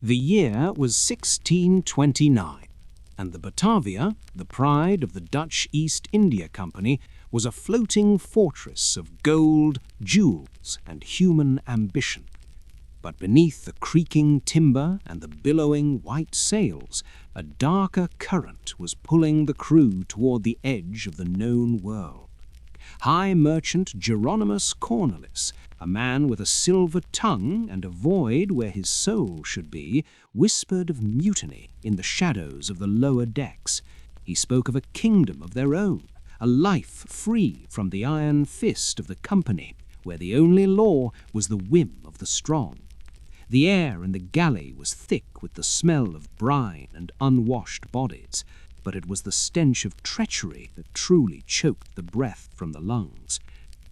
The year was 1629, and the Batavia, the pride of the Dutch East India Company, was a floating fortress of gold, jewels, and human ambition. But beneath the creaking timber and the billowing white sails, a darker current was pulling the crew toward the edge of the known world. High Merchant Jeronimus Cornelis, a man with a silver tongue and a void where his soul should be, whispered of mutiny in the shadows of the lower decks. He spoke of a kingdom of their own, a life free from the iron fist of the company, where the only law was the whim of the strong. The air in the galley was thick with the smell of brine and unwashed bodies, but it was the stench of treachery that truly choked the breath from the lungs.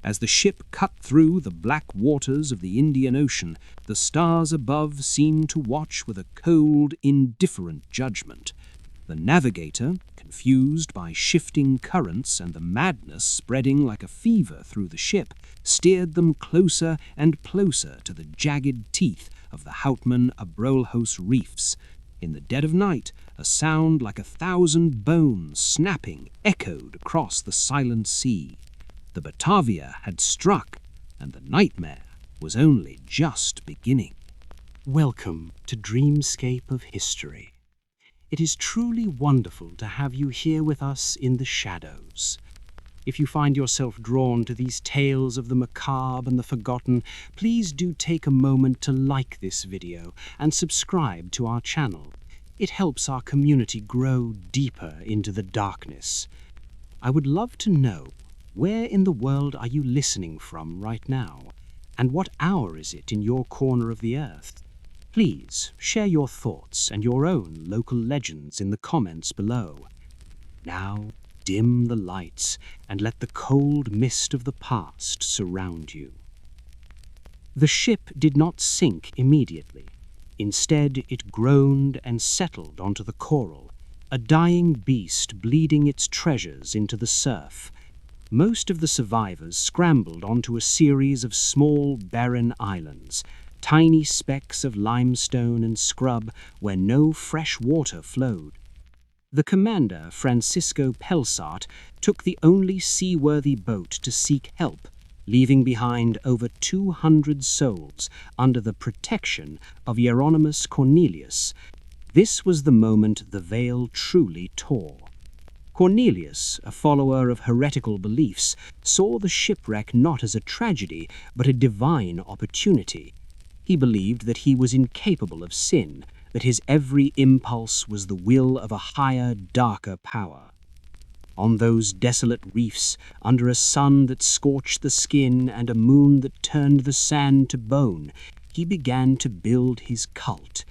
As the ship cut through the black waters of the Indian Ocean, the stars above seemed to watch with a cold, indifferent judgment. The navigator, confused by shifting currents and the madness spreading like a fever through the ship, steered them closer and closer to the jagged teeth of the Houtman Abrolhos reefs. In the dead of night, a sound like 1,000 bones snapping echoed across the silent sea. The Batavia had struck, and the nightmare was only just beginning. Welcome to Dreamscape of History. It is truly wonderful to have you here with us in the shadows. If you find yourself drawn to these tales of the macabre and the forgotten, please do take a moment to like this video and subscribe to our channel. It helps our community grow deeper into the darkness. I would love to know, where in the world are you listening from right now? And what hour is it in your corner of the earth? Please share your thoughts and your own local legends in the comments below. Now, dim the lights and let the cold mist of the past surround you. The ship did not sink immediately. Instead, it groaned and settled onto the coral, a dying beast bleeding its treasures into the surf. Most of the survivors scrambled onto a series of small, barren islands, tiny specks of limestone and scrub where no fresh water flowed. The commander, Francisco Pelsart, took the only seaworthy boat to seek help, leaving behind over 200 souls under the protection of Hieronymus Cornelius. This was the moment the veil truly tore. Cornelius, a follower of heretical beliefs, saw the shipwreck not as a tragedy, but a divine opportunity. He believed that he was incapable of sin, that his every impulse was the will of a higher, darker power. On those desolate reefs, under a sun that scorched the skin and a moon that turned the sand to bone, he began to build his cult.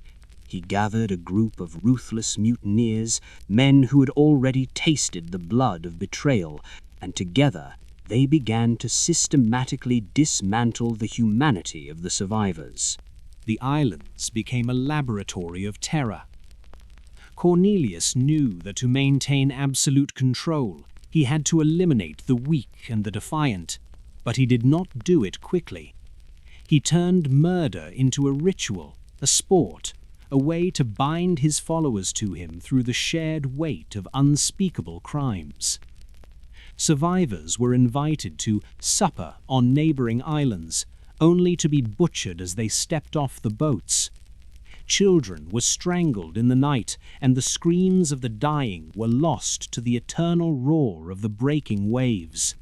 He gathered a group of ruthless mutineers, men who had already tasted the blood of betrayal, and together they began to systematically dismantle the humanity of the survivors. The islands became a laboratory of terror. Cornelius knew that to maintain absolute control, he had to eliminate the weak and the defiant, but he did not do it quickly. He turned murder into a ritual, a sport, a way to bind his followers to him through the shared weight of unspeakable crimes. Survivors were invited to supper on neighboring islands, only to be butchered as they stepped off the boats. Children were strangled in the night, and the screams of the dying were lost to the eternal roar of the breaking waves.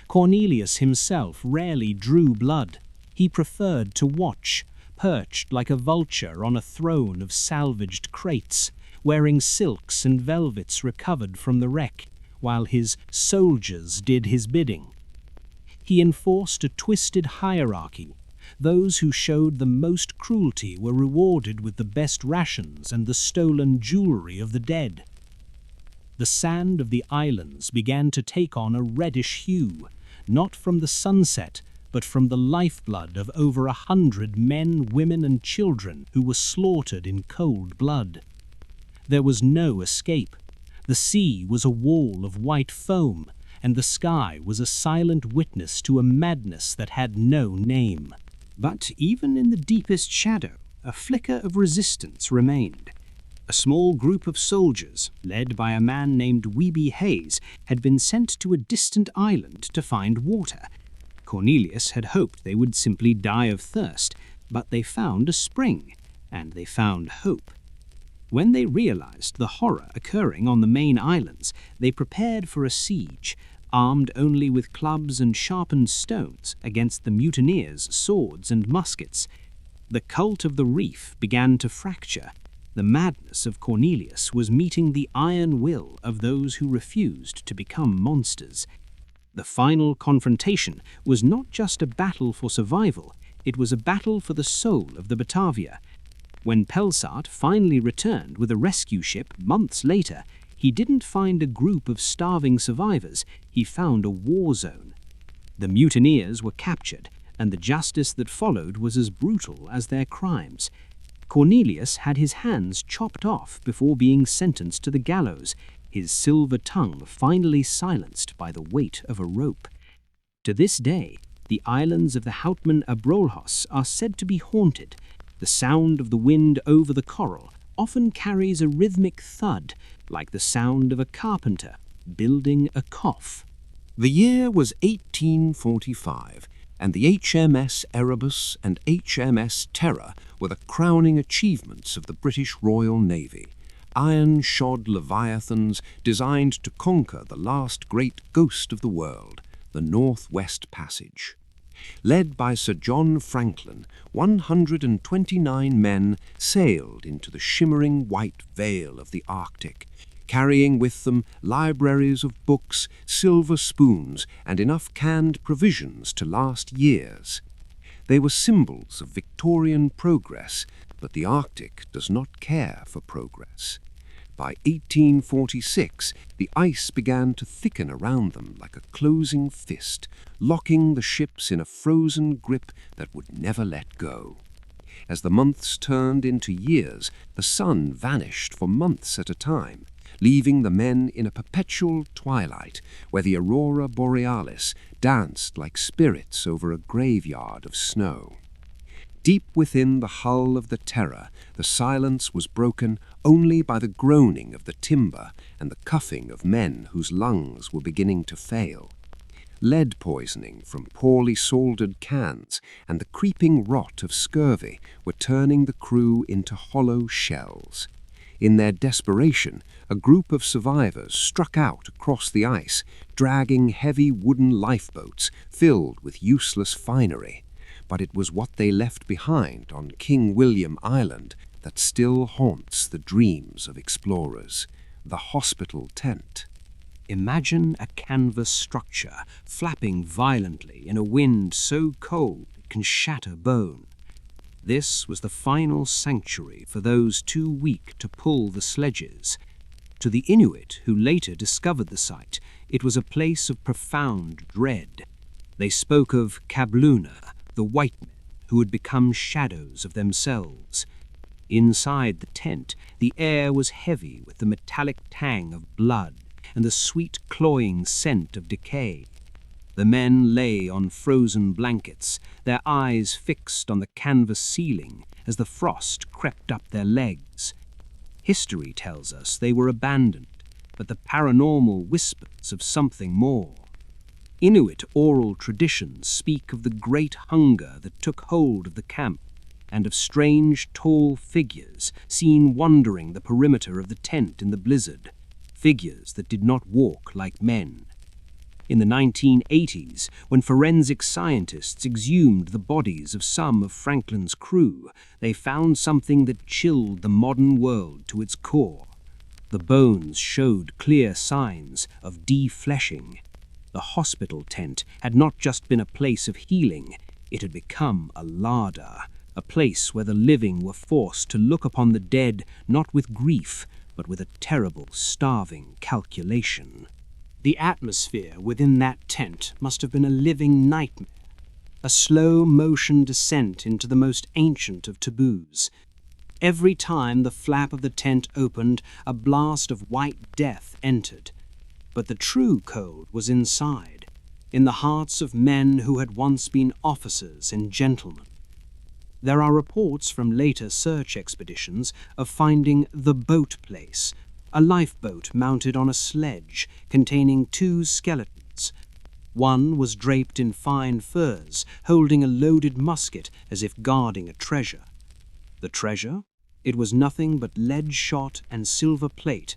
Cornelius himself rarely drew blood. He preferred to watch, perched like a vulture on a throne of salvaged crates, wearing silks and velvets recovered from the wreck, while his soldiers did his bidding. He enforced a twisted hierarchy. Those who showed the most cruelty were rewarded with the best rations and the stolen jewelry of the dead. The sand of the islands began to take on a reddish hue, not from the sunset, but from the lifeblood of over 100 men, women, and children who were slaughtered in cold blood. There was no escape. The sea was a wall of white foam, and the sky was a silent witness to a madness that had no name. But even in the deepest shadow, a flicker of resistance remained. A small group of soldiers, led by a man named Weeby Hayes, had been sent to a distant island to find water. Cornelius had hoped they would simply die of thirst, but they found a spring, and they found hope. When they realized the horror occurring on the main islands, they prepared for a siege, armed only with clubs and sharpened stones against the mutineers' swords and muskets. The cult of the Reef began to fracture. The madness of Cornelius was meeting the iron will of those who refused to become monsters. The final confrontation was not just a battle for survival, it was a battle for the soul of the Batavia. When Pelsart finally returned with a rescue ship months later, he didn't find a group of starving survivors, he found a war zone. The mutineers were captured, and the justice that followed was as brutal as their crimes. Cornelius had his hands chopped off before being sentenced to the gallows, his silver tongue finally silenced by the weight of a rope. To this day, the islands of the Houtman Abrolhos are said to be haunted. The sound of the wind over the coral often carries a rhythmic thud, like the sound of a carpenter building a cough. The year was 1845, and the HMS Erebus and HMS Terror were the crowning achievements of the British Royal Navy, iron-shod leviathans designed to conquer the last great ghost of the world, the North-West Passage. Led by Sir John Franklin, 129 men sailed into the shimmering white veil of the Arctic, carrying with them libraries of books, silver spoons, and enough canned provisions to last years. They were symbols of Victorian progress, but the Arctic does not care for progress. By 1846, the ice began to thicken around them like a closing fist, locking the ships in a frozen grip that would never let go. As the months turned into years, the sun vanished for months at a time, leaving the men in a perpetual twilight where the aurora borealis danced like spirits over a graveyard of snow. Deep within the hull of the Terror, the silence was broken only by the groaning of the timber and the coughing of men whose lungs were beginning to fail. Lead poisoning from poorly soldered cans and the creeping rot of scurvy were turning the crew into hollow shells. In their desperation, a group of survivors struck out across the ice, dragging heavy wooden lifeboats filled with useless finery. But it was what they left behind on King William Island that still haunts the dreams of explorers, the hospital tent. Imagine a canvas structure flapping violently in a wind so cold it can shatter bone. This was the final sanctuary for those too weak to pull the sledges. To the Inuit who later discovered the site, it was a place of profound dread. They spoke of Kabluna, the white men who had become shadows of themselves. Inside the tent, the air was heavy with the metallic tang of blood and the sweet cloying scent of decay. The men lay on frozen blankets, their eyes fixed on the canvas ceiling as the frost crept up their legs. History tells us they were abandoned, but the paranormal whispers of something more. Inuit oral traditions speak of the great hunger that took hold of the camp, and of strange, tall figures seen wandering the perimeter of the tent in the blizzard, figures that did not walk like men. In the 1980s, when forensic scientists exhumed the bodies of some of Franklin's crew, they found something that chilled the modern world to its core. The bones showed clear signs of defleshing. The hospital tent had not just been a place of healing, it had become a larder, a place where the living were forced to look upon the dead not with grief, but with a terrible, starving calculation. The atmosphere within that tent must have been a living nightmare, a slow-motion descent into the most ancient of taboos. Every time the flap of the tent opened, a blast of white death entered. But the true cold was inside, in the hearts of men who had once been officers and gentlemen. There are reports from later search expeditions of finding the boat place, a lifeboat mounted on a sledge containing 2 skeletons. One was draped in fine furs, holding a loaded musket as if guarding a treasure. The treasure? It was nothing but lead shot and silver plate.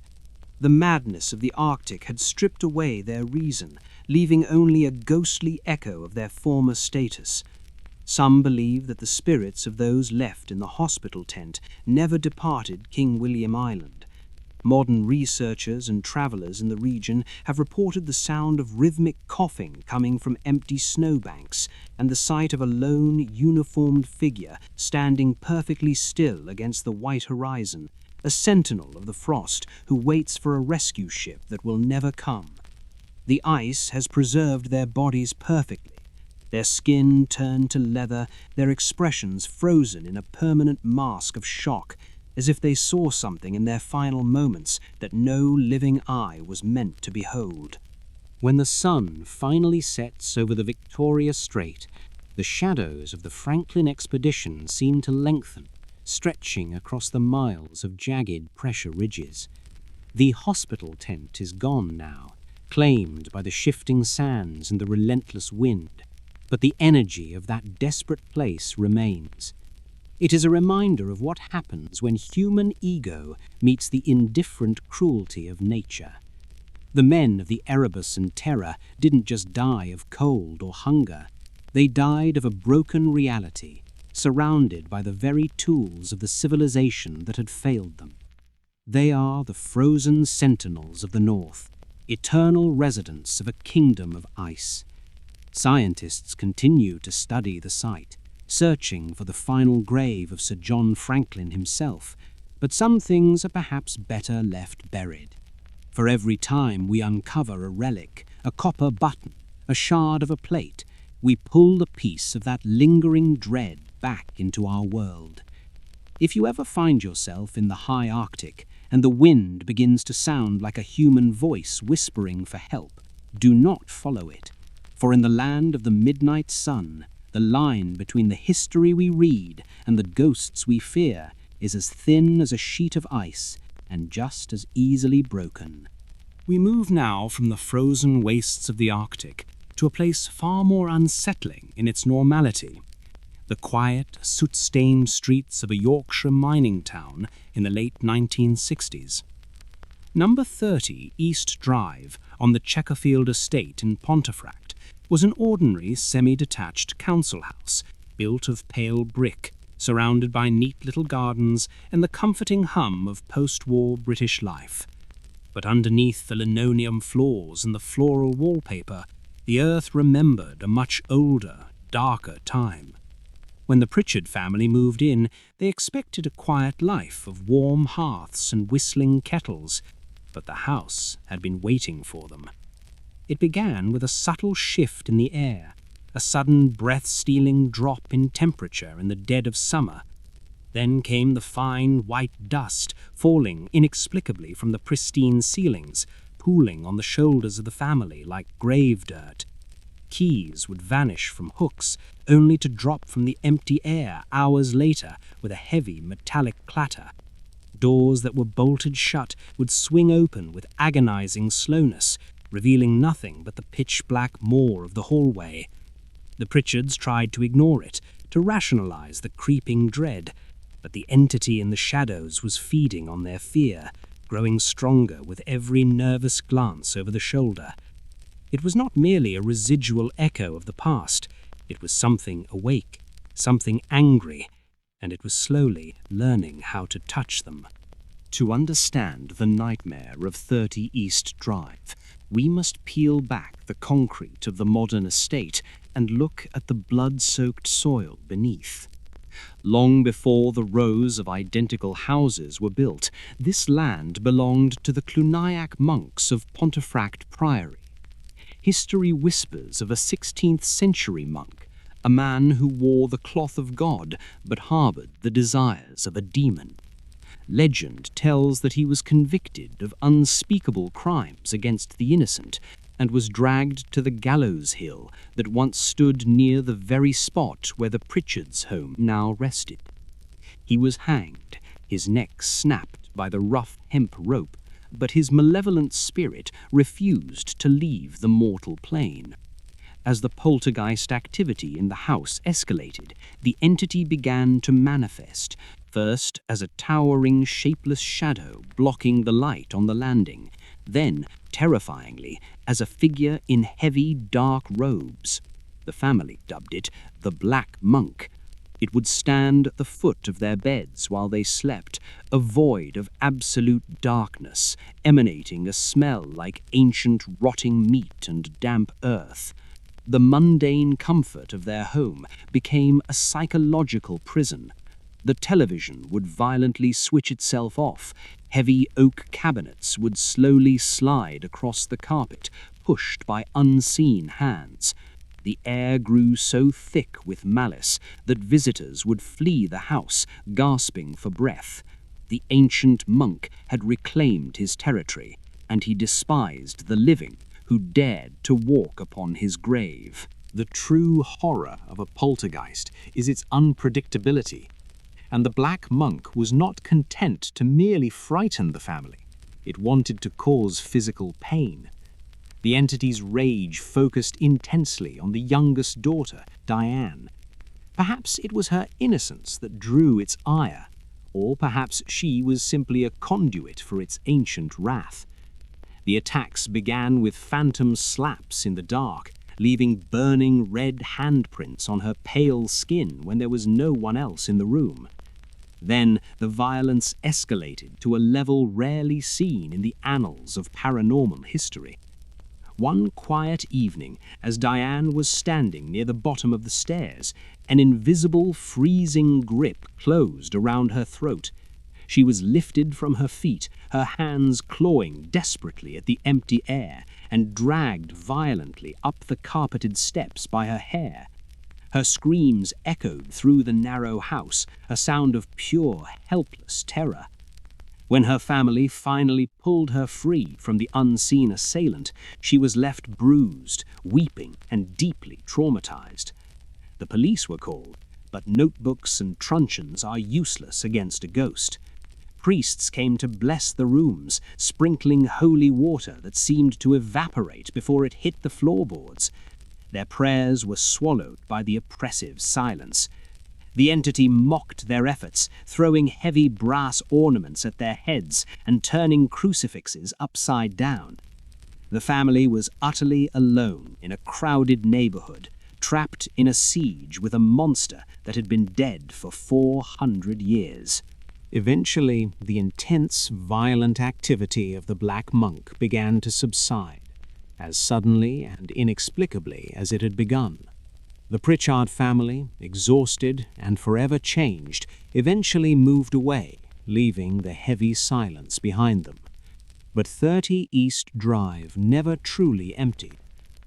The madness of the Arctic had stripped away their reason, leaving only a ghostly echo of their former status. Some believe that the spirits of those left in the hospital tent never departed King William Island. Modern researchers and travelers in the region have reported the sound of rhythmic coughing coming from empty snowbanks and the sight of a lone, uniformed figure standing perfectly still against the white horizon, a sentinel of the frost who waits for a rescue ship that will never come. The ice has preserved their bodies perfectly, their skin turned to leather, their expressions frozen in a permanent mask of shock, as if they saw something in their final moments that no living eye was meant to behold. When the sun finally sets over the Victoria Strait, the shadows of the Franklin expedition seem to lengthen, stretching across the miles of jagged pressure ridges. The hospital tent is gone now, claimed by the shifting sands and the relentless wind, but the energy of that desperate place remains. It is a reminder of what happens when human ego meets the indifferent cruelty of nature. The men of the Erebus and Terror didn't just die of cold or hunger. They died of a broken reality, surrounded by the very tools of the civilization that had failed them. They are the frozen sentinels of the North, eternal residents of a kingdom of ice. Scientists continue to study the site, searching for the final grave of Sir John Franklin himself, but some things are perhaps better left buried. For every time we uncover a relic, a copper button, a shard of a plate, we pull a piece of that lingering dread back into our world. If you ever find yourself in the high Arctic and the wind begins to sound like a human voice whispering for help, do not follow it. For in the land of the midnight sun, the line between the history we read and the ghosts we fear is as thin as a sheet of ice and just as easily broken. We move now from the frozen wastes of the Arctic to a place far more unsettling in its normality. The quiet, soot-stained streets of a Yorkshire mining town in the late 1960s. Number 30 East Drive on the Chequerfield estate in Pontefract was an ordinary semi-detached council house built of pale brick, surrounded by neat little gardens and the comforting hum of post-war British life. But underneath the linoleum floors and the floral wallpaper, the earth remembered a much older, darker time. When the Pritchard family moved in, they expected a quiet life of warm hearths and whistling kettles, but the house had been waiting for them. It began with a subtle shift in the air, a sudden breath-stealing drop in temperature in the dead of summer. Then came the fine white dust falling inexplicably from the pristine ceilings, pooling on the shoulders of the family like grave dirt. Keys would vanish from hooks, only to drop from the empty air hours later with a heavy metallic clatter. Doors that were bolted shut would swing open with agonizing slowness, revealing nothing but the pitch-black maw of the hallway. The Pritchards tried to ignore it, to rationalize the creeping dread, but the entity in the shadows was feeding on their fear, growing stronger with every nervous glance over the shoulder. It was not merely a residual echo of the past, it was something awake, something angry, and it was slowly learning how to touch them. To understand the nightmare of 30 East Drive, we must peel back the concrete of the modern estate and look at the blood-soaked soil beneath. Long before the rows of identical houses were built, this land belonged to the Cluniac monks of Pontefract Priory. History whispers of a 16th century monk, a man who wore the cloth of God but harbored the desires of a demon. Legend tells that he was convicted of unspeakable crimes against the innocent and was dragged to the gallows hill that once stood near the very spot where the Pritchards' home now rested. He was hanged, his neck snapped by the rough hemp rope, but his malevolent spirit refused to leave the mortal plane. As the poltergeist activity in the house escalated, the entity began to manifest, first as a towering, shapeless shadow blocking the light on the landing, then, terrifyingly, as a figure in heavy, dark robes. The family dubbed it the Black Monk. It would stand at the foot of their beds while they slept, a void of absolute darkness, emanating a smell like ancient rotting meat and damp earth. The mundane comfort of their home became a psychological prison. The television would violently switch itself off. Heavy oak cabinets would slowly slide across the carpet, pushed by unseen hands. The air grew so thick with malice that visitors would flee the house, gasping for breath. The ancient monk had reclaimed his territory, and he despised the living who dared to walk upon his grave. The true horror of a poltergeist is its unpredictability, and the Black Monk was not content to merely frighten the family. It wanted to cause physical pain. The entity's rage focused intensely on the youngest daughter, Diane. Perhaps it was her innocence that drew its ire, or perhaps she was simply a conduit for its ancient wrath. The attacks began with phantom slaps in the dark, leaving burning red handprints on her pale skin when there was no one else in the room. Then the violence escalated to a level rarely seen in the annals of paranormal history. One quiet evening, as Diane was standing near the bottom of the stairs, an invisible, freezing grip closed around her throat. She was lifted from her feet, her hands clawing desperately at the empty air, and dragged violently up the carpeted steps by her hair. Her screams echoed through the narrow house, a sound of pure, helpless terror. When her family finally pulled her free from the unseen assailant, she was left bruised, weeping, and deeply traumatized. The police were called, but notebooks and truncheons are useless against a ghost. Priests came to bless the rooms, sprinkling holy water that seemed to evaporate before it hit the floorboards. Their prayers were swallowed by the oppressive silence. The entity mocked their efforts, throwing heavy brass ornaments at their heads and turning crucifixes upside down. The family was utterly alone in a crowded neighborhood, trapped in a siege with a monster that had been dead for 400 years. Eventually, the intense, violent activity of the Black Monk began to subside, as suddenly and inexplicably as it had begun. The Pritchard family, exhausted and forever changed, eventually moved away, leaving the heavy silence behind them. But 30 East Drive never truly emptied.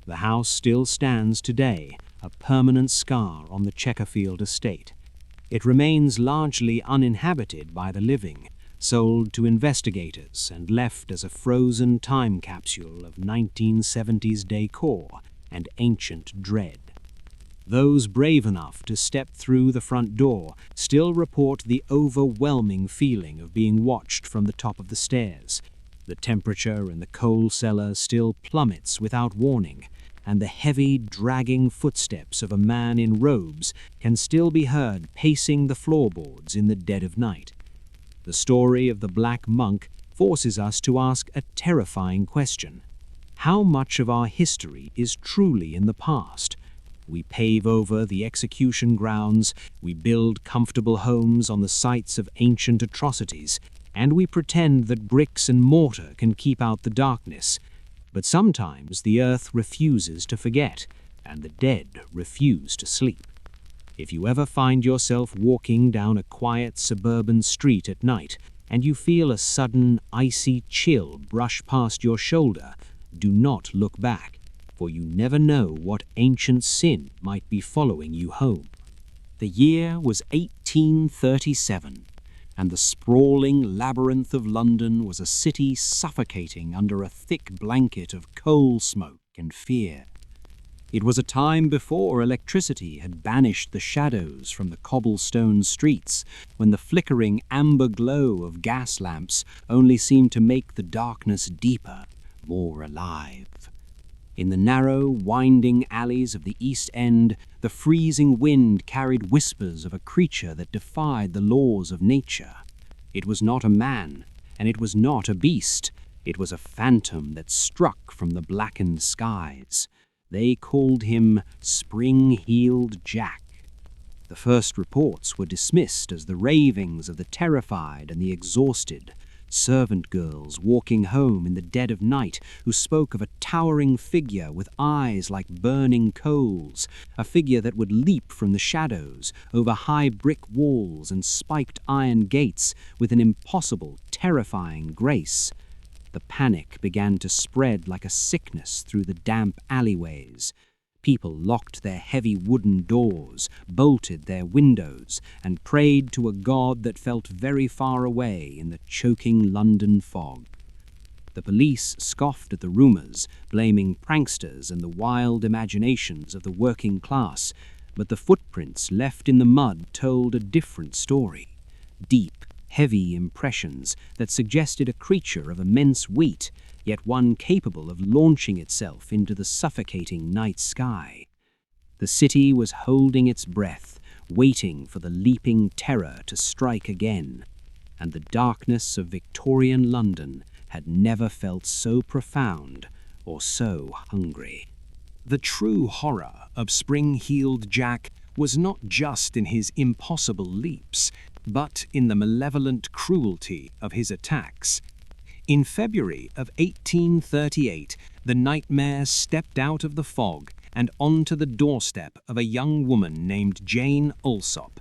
The house still stands today, a permanent scar on the Chequerfield estate. It remains largely uninhabited by the living, sold to investigators and left as a frozen time capsule of 1970s decor and ancient dread. Those brave enough to step through the front door still report the overwhelming feeling of being watched from the top of the stairs. The temperature in the coal cellar still plummets without warning, and the heavy, dragging footsteps of a man in robes can still be heard pacing the floorboards in the dead of night. The story of the Black Monk forces us to ask a terrifying question. How much of our history is truly in the past? We pave over the execution grounds, we build comfortable homes on the sites of ancient atrocities, and we pretend that bricks and mortar can keep out the darkness. But sometimes the earth refuses to forget, and the dead refuse to sleep. If you ever find yourself walking down a quiet suburban street at night, and you feel a sudden icy chill brush past your shoulder, do not look back, for you never know what ancient sin might be following you home. The year was 1837, and the sprawling labyrinth of London was a city suffocating under a thick blanket of coal smoke. and fear. It was a time before electricity had banished the shadows from the cobblestone streets, when the flickering amber glow of gas lamps only seemed to make the darkness deeper, more alive. In the narrow, winding alleys of the East End, the freezing wind carried whispers of a creature that defied the laws of nature. It was not a man, and it was not a beast. It was a phantom that struck from the blackened skies. They called him Spring-Heeled Jack. The first reports were dismissed as the ravings of the terrified and the exhausted, servant girls walking home in the dead of night who spoke of a towering figure with eyes like burning coals, a figure that would leap from the shadows over high brick walls and spiked iron gates with an impossible, terrifying grace. The panic began to spread like a sickness through the damp alleyways. People locked their heavy wooden doors, bolted their windows, and prayed to a god that felt very far away in the choking London fog. The police scoffed at the rumours, blaming pranksters and the wild imaginations of the working class, but the footprints left in the mud told a different story. Deep, heavy impressions that suggested a creature of immense weight, yet one capable of launching itself into the suffocating night sky. The city was holding its breath, waiting for the leaping terror to strike again, and the darkness of Victorian London had never felt so profound or so hungry. The true horror of Spring-Heeled Jack was not just in his impossible leaps, but in the malevolent cruelty of his attacks. In February of 1838, the nightmare stepped out of the fog and onto the doorstep of a young woman named Jane Alsop.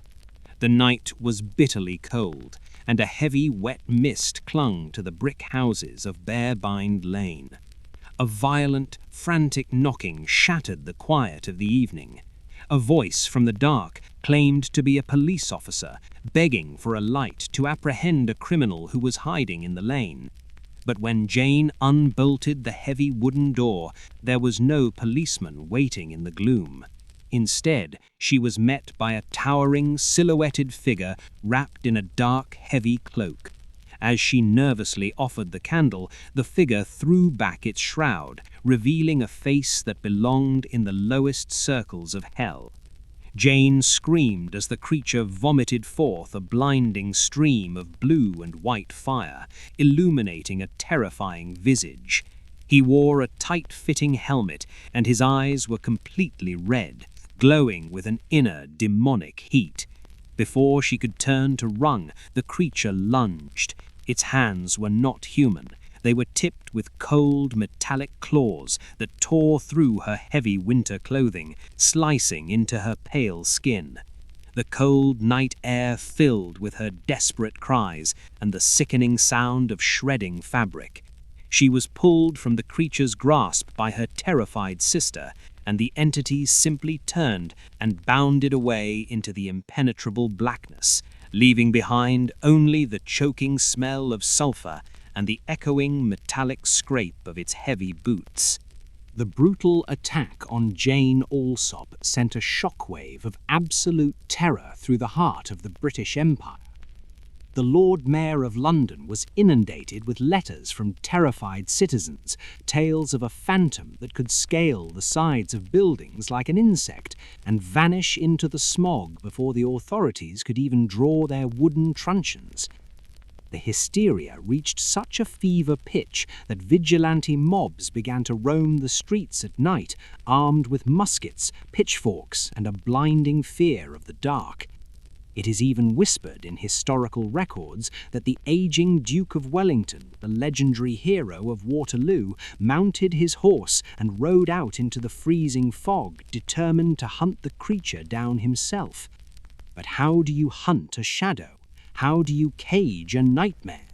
The night was bitterly cold, and a heavy wet mist clung to the brick houses of Bearbind Lane. A violent, frantic knocking shattered the quiet of the evening. A voice from the dark claimed to be a police officer, begging for a light to apprehend a criminal who was hiding in the lane. But when Jane unbolted the heavy wooden door, there was no policeman waiting in the gloom. Instead, she was met by a towering, silhouetted figure wrapped in a dark, heavy cloak. As she nervously offered the candle, the figure threw back its shroud, revealing a face that belonged in the lowest circles of hell. Jane screamed as the creature vomited forth a blinding stream of blue and white fire, illuminating a terrifying visage. He wore a tight-fitting helmet, and his eyes were completely red, glowing with an inner demonic heat. Before she could turn to run, the creature lunged. Its hands were not human. They were tipped with cold, metallic claws that tore through her heavy winter clothing, slicing into her pale skin. The cold night air filled with her desperate cries and the sickening sound of shredding fabric. She was pulled from the creature's grasp by her terrified sister, and the entity simply turned and bounded away into the impenetrable blackness, leaving behind only the choking smell of sulfur and the echoing metallic scrape of its heavy boots. The brutal attack on Jane Alsop sent a shockwave of absolute terror through the heart of the British Empire. The Lord Mayor of London was inundated with letters from terrified citizens, tales of a phantom that could scale the sides of buildings like an insect and vanish into the smog before the authorities could even draw their wooden truncheons. The hysteria reached such a fever pitch that vigilante mobs began to roam the streets at night, armed with muskets, pitchforks, and a blinding fear of the dark. It is even whispered in historical records that the aging Duke of Wellington, the legendary hero of Waterloo, mounted his horse and rode out into the freezing fog, determined to hunt the creature down himself. But how do you hunt a shadow? How do you cage a nightmare?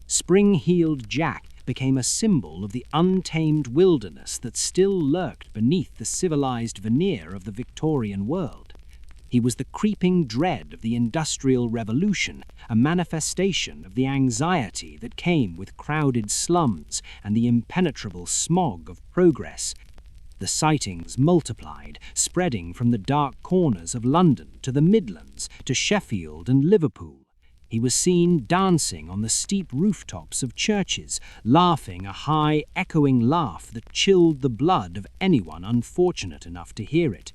Spring-Heeled Jack became a symbol of the untamed wilderness that still lurked beneath the civilized veneer of the Victorian world. He was the creeping dread of the Industrial Revolution, a manifestation of the anxiety that came with crowded slums and the impenetrable smog of progress. The sightings multiplied, spreading from the dark corners of London to the Midlands, to Sheffield and Liverpool. He was seen dancing on the steep rooftops of churches, laughing a high, echoing laugh that chilled the blood of anyone unfortunate enough to hear it.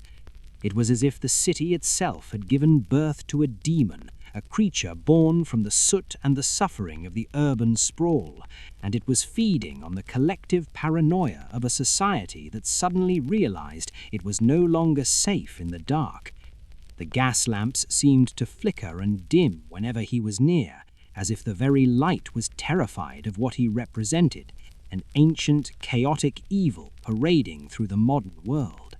It was as if the city itself had given birth to a demon, a creature born from the soot and the suffering of the urban sprawl, and it was feeding on the collective paranoia of a society that suddenly realized it was no longer safe in the dark. The gas lamps seemed to flicker and dim whenever he was near, as if the very light was terrified of what he represented, an ancient, chaotic evil parading through the modern world.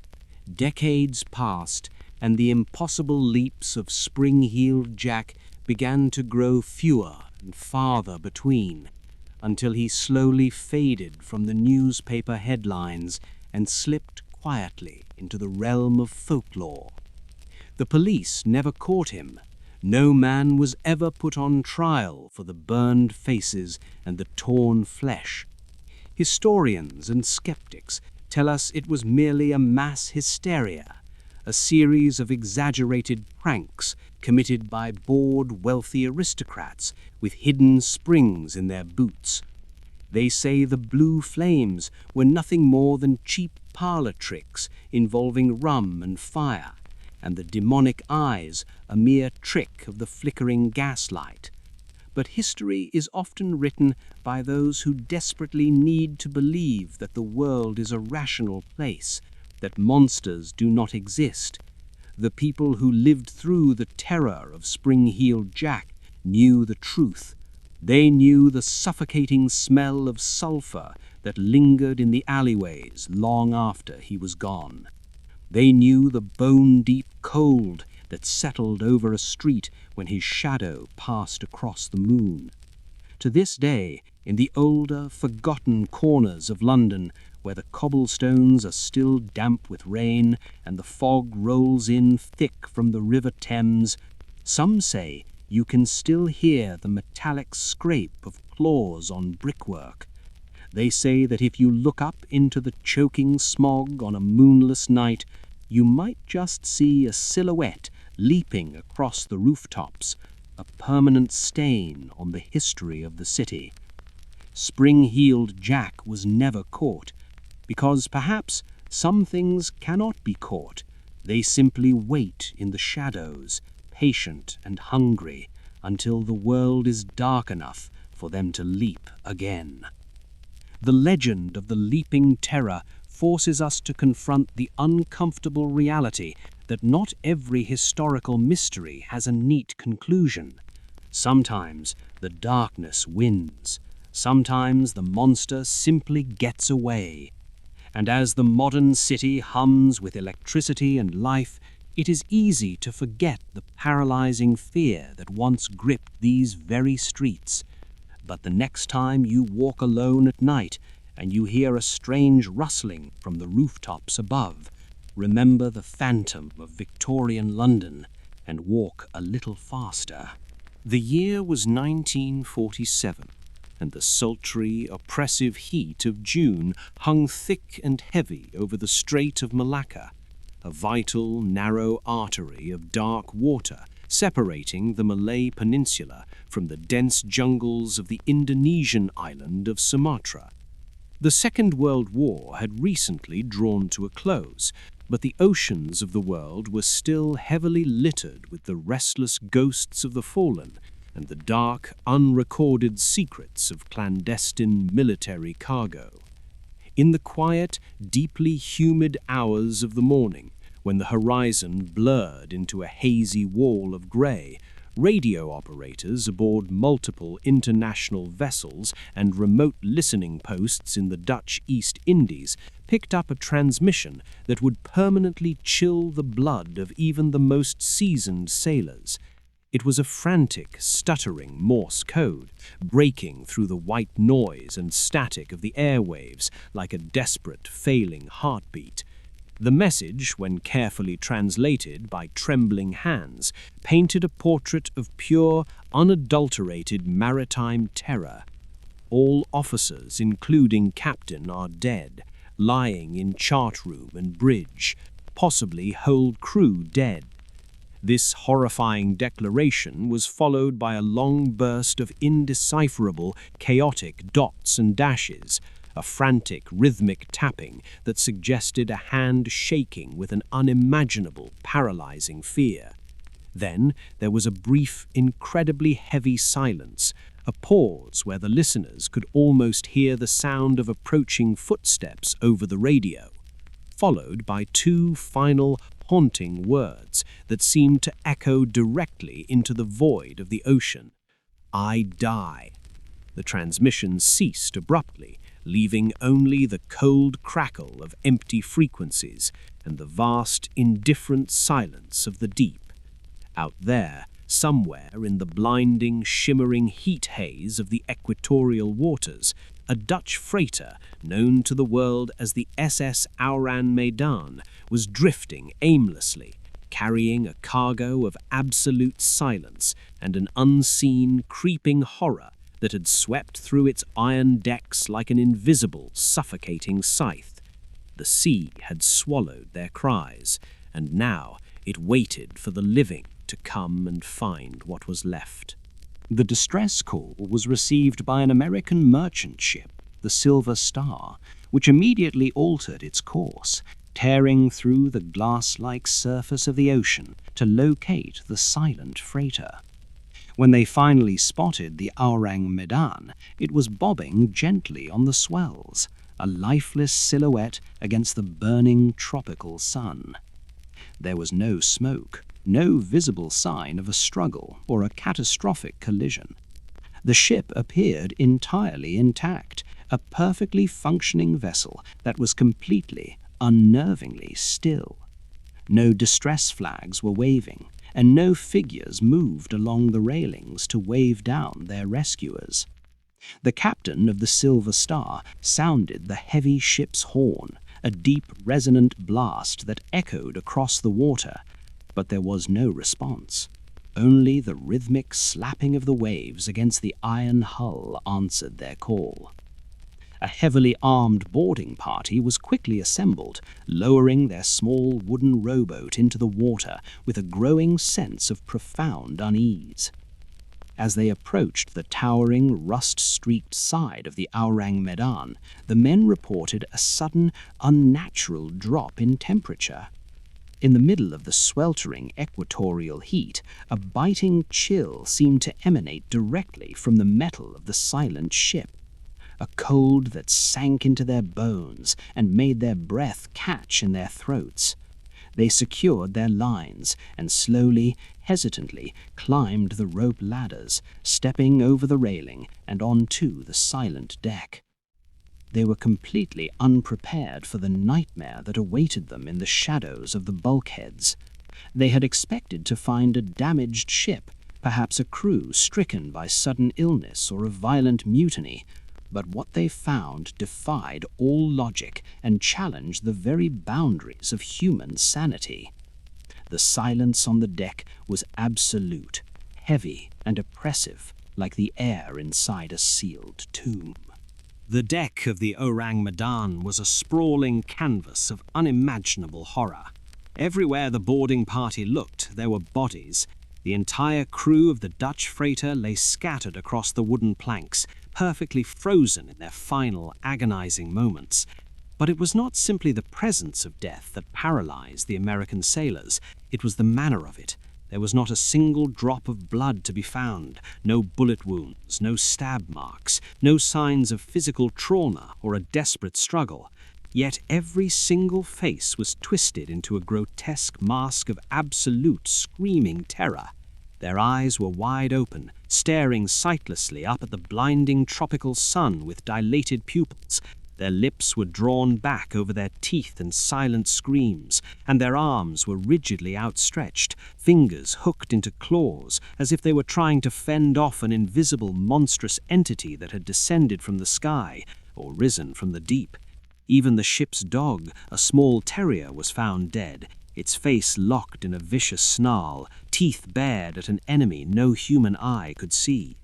Decades passed, and the impossible leaps of spring-heeled Jack began to grow fewer and farther between, until he slowly faded from the newspaper headlines and slipped quietly into the realm of folklore. The police never caught him. No man was ever put on trial for the burned faces and the torn flesh. Historians and skeptics tell us it was merely a mass hysteria, a series of exaggerated pranks committed by bored, wealthy aristocrats with hidden springs in their boots. They say the blue flames were nothing more than cheap parlor tricks involving rum and fire, and the demonic eyes a mere trick of the flickering gaslight. But history is often written by those who desperately need to believe that the world is a rational place, that monsters do not exist. The people who lived through the terror of Spring-Heeled Jack knew the truth. They knew the suffocating smell of sulphur that lingered in the alleyways long after he was gone. They knew the bone-deep cold that settled over a street when his shadow passed across the moon. To this day, in the older, forgotten corners of London, where the cobblestones are still damp with rain and the fog rolls in thick from the River Thames, some say you can still hear the metallic scrape of claws on brickwork. They say that if you look up into the choking smog on a moonless night, you might just see a silhouette leaping across the rooftops, a permanent stain on the history of the city. Spring-Heeled Jack was never caught, because perhaps some things cannot be caught. They simply wait in the shadows, patient and hungry, until the world is dark enough for them to leap again. The legend of the leaping terror forces us to confront the uncomfortable reality that not every historical mystery has a neat conclusion. Sometimes the darkness wins. Sometimes the monster simply gets away. And as the modern city hums with electricity and life, it is easy to forget the paralyzing fear that once gripped these very streets. But the next time you walk alone at night and you hear a strange rustling from the rooftops above, remember the phantom of Victorian London and walk a little faster. The year was 1947, and the sultry, oppressive heat of June hung thick and heavy over the Strait of Malacca, a vital, narrow artery of dark water separating the Malay Peninsula from the dense jungles of the Indonesian island of Sumatra. The Second World War had recently drawn to a close, but the oceans of the world were still heavily littered with the restless ghosts of the fallen and the dark, unrecorded secrets of clandestine military cargo. In the quiet, deeply humid hours of the morning, when the horizon blurred into a hazy wall of grey, radio operators aboard multiple international vessels and remote listening posts in the Dutch East Indies picked up a transmission that would permanently chill the blood of even the most seasoned sailors. It was a frantic, stuttering Morse code, breaking through the white noise and static of the airwaves like a desperate, failing heartbeat. The message, when carefully translated by trembling hands, painted a portrait of pure, unadulterated maritime terror. All officers, including captain, are dead, lying in chart room and bridge, possibly whole crew dead. This horrifying declaration was followed by a long burst of indecipherable, chaotic dots and dashes, a frantic, rhythmic tapping that suggested a hand shaking with an unimaginable, paralyzing fear. Then there was a brief, incredibly heavy silence, a pause where the listeners could almost hear the sound of approaching footsteps over the radio, followed by two final, haunting words that seemed to echo directly into the void of the ocean. "I die." The transmission ceased abruptly, leaving only the cold crackle of empty frequencies and the vast, indifferent silence of the deep. Out there, somewhere in the blinding, shimmering heat haze of the equatorial waters, a Dutch freighter, known to the world as the SS Aurang Medan, was drifting aimlessly, carrying a cargo of absolute silence and an unseen, creeping horror that had swept through its iron decks like an invisible, suffocating scythe. The sea had swallowed their cries, and now it waited for the living to come and find what was left. The distress call was received by an American merchant ship, the Silver Star, which immediately altered its course, tearing through the glass-like surface of the ocean to locate the silent freighter. When they finally spotted the Aurang Medan, it was bobbing gently on the swells, a lifeless silhouette against the burning tropical sun. There was no smoke, no visible sign of a struggle or a catastrophic collision. The ship appeared entirely intact, a perfectly functioning vessel that was completely, unnervingly still. No distress flags were waving, and no figures moved along the railings to wave down their rescuers. The captain of the Silver Star sounded the heavy ship's horn, a deep, resonant blast that echoed across the water, but there was no response. Only the rhythmic slapping of the waves against the iron hull answered their call. A heavily armed boarding party was quickly assembled, lowering their small wooden rowboat into the water with a growing sense of profound unease. As they approached the towering, rust-streaked side of the Aurang Medan, the men reported a sudden, unnatural drop in temperature. In the middle of the sweltering equatorial heat, a biting chill seemed to emanate directly from the metal of the silent ship, a cold that sank into their bones and made their breath catch in their throats. They secured their lines and slowly, hesitantly climbed the rope ladders, stepping over the railing and onto the silent deck. They were completely unprepared for the nightmare that awaited them in the shadows of the bulkheads. They had expected to find a damaged ship, perhaps a crew stricken by sudden illness or a violent mutiny, but what they found defied all logic and challenged the very boundaries of human sanity. The silence on the deck was absolute, heavy and oppressive, like the air inside a sealed tomb. The deck of the Aurang Medan was a sprawling canvas of unimaginable horror. Everywhere the boarding party looked, there were bodies. The entire crew of the Dutch freighter lay scattered across the wooden planks, perfectly frozen in their final, agonizing moments. But it was not simply the presence of death that paralyzed the American sailors. It was the manner of it. There was not a single drop of blood to be found, no bullet wounds, no stab marks, no signs of physical trauma or a desperate struggle. Yet every single face was twisted into a grotesque mask of absolute screaming terror. Their eyes were wide open, staring sightlessly up at the blinding tropical sun with dilated pupils. Their lips were drawn back over their teeth in silent screams, and their arms were rigidly outstretched, fingers hooked into claws, as if they were trying to fend off an invisible, monstrous entity that had descended from the sky or risen from the deep. Even the ship's dog, a small terrier, was found dead, its face locked in a vicious snarl, teeth bared at an enemy no human eye could see.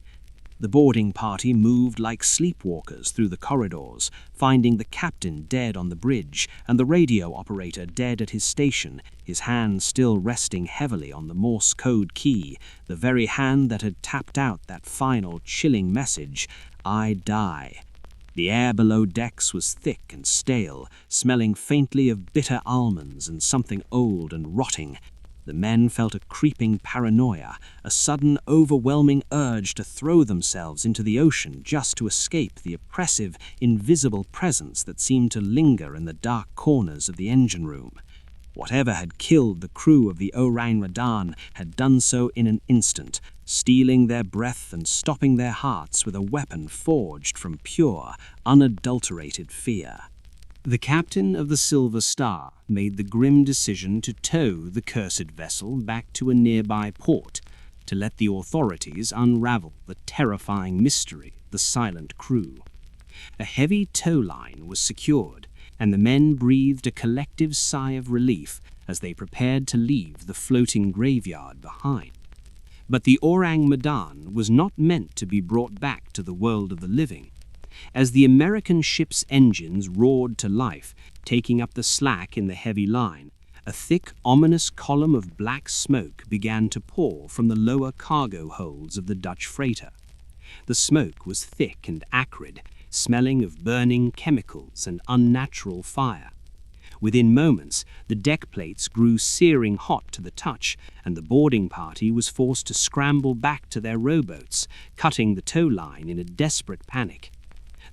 The boarding party moved like sleepwalkers through the corridors, finding the captain dead on the bridge and the radio operator dead at his station, his hand still resting heavily on the Morse code key, the very hand that had tapped out that final chilling message, "I die." The air below decks was thick and stale, smelling faintly of bitter almonds and something old and rotting. The men felt a creeping paranoia, a sudden overwhelming urge to throw themselves into the ocean just to escape the oppressive, invisible presence that seemed to linger in the dark corners of the engine room. Whatever had killed the crew of the Orang Medan had done so in an instant, stealing their breath and stopping their hearts with a weapon forged from pure, unadulterated fear. The captain of the Silver Star made the grim decision to tow the cursed vessel back to a nearby port, to let the authorities unravel the terrifying mystery of the silent crew. A heavy tow line was secured, and the men breathed a collective sigh of relief as they prepared to leave the floating graveyard behind. But the Orang Medan was not meant to be brought back to the world of the living. As the American ship's engines roared to life, taking up the slack in the heavy line, a thick, ominous column of black smoke began to pour from the lower cargo holds of the Dutch freighter. The smoke was thick and acrid, smelling of burning chemicals and unnatural fire. Within moments, the deck plates grew searing hot to the touch, and the boarding party was forced to scramble back to their rowboats, cutting the tow line in a desperate panic.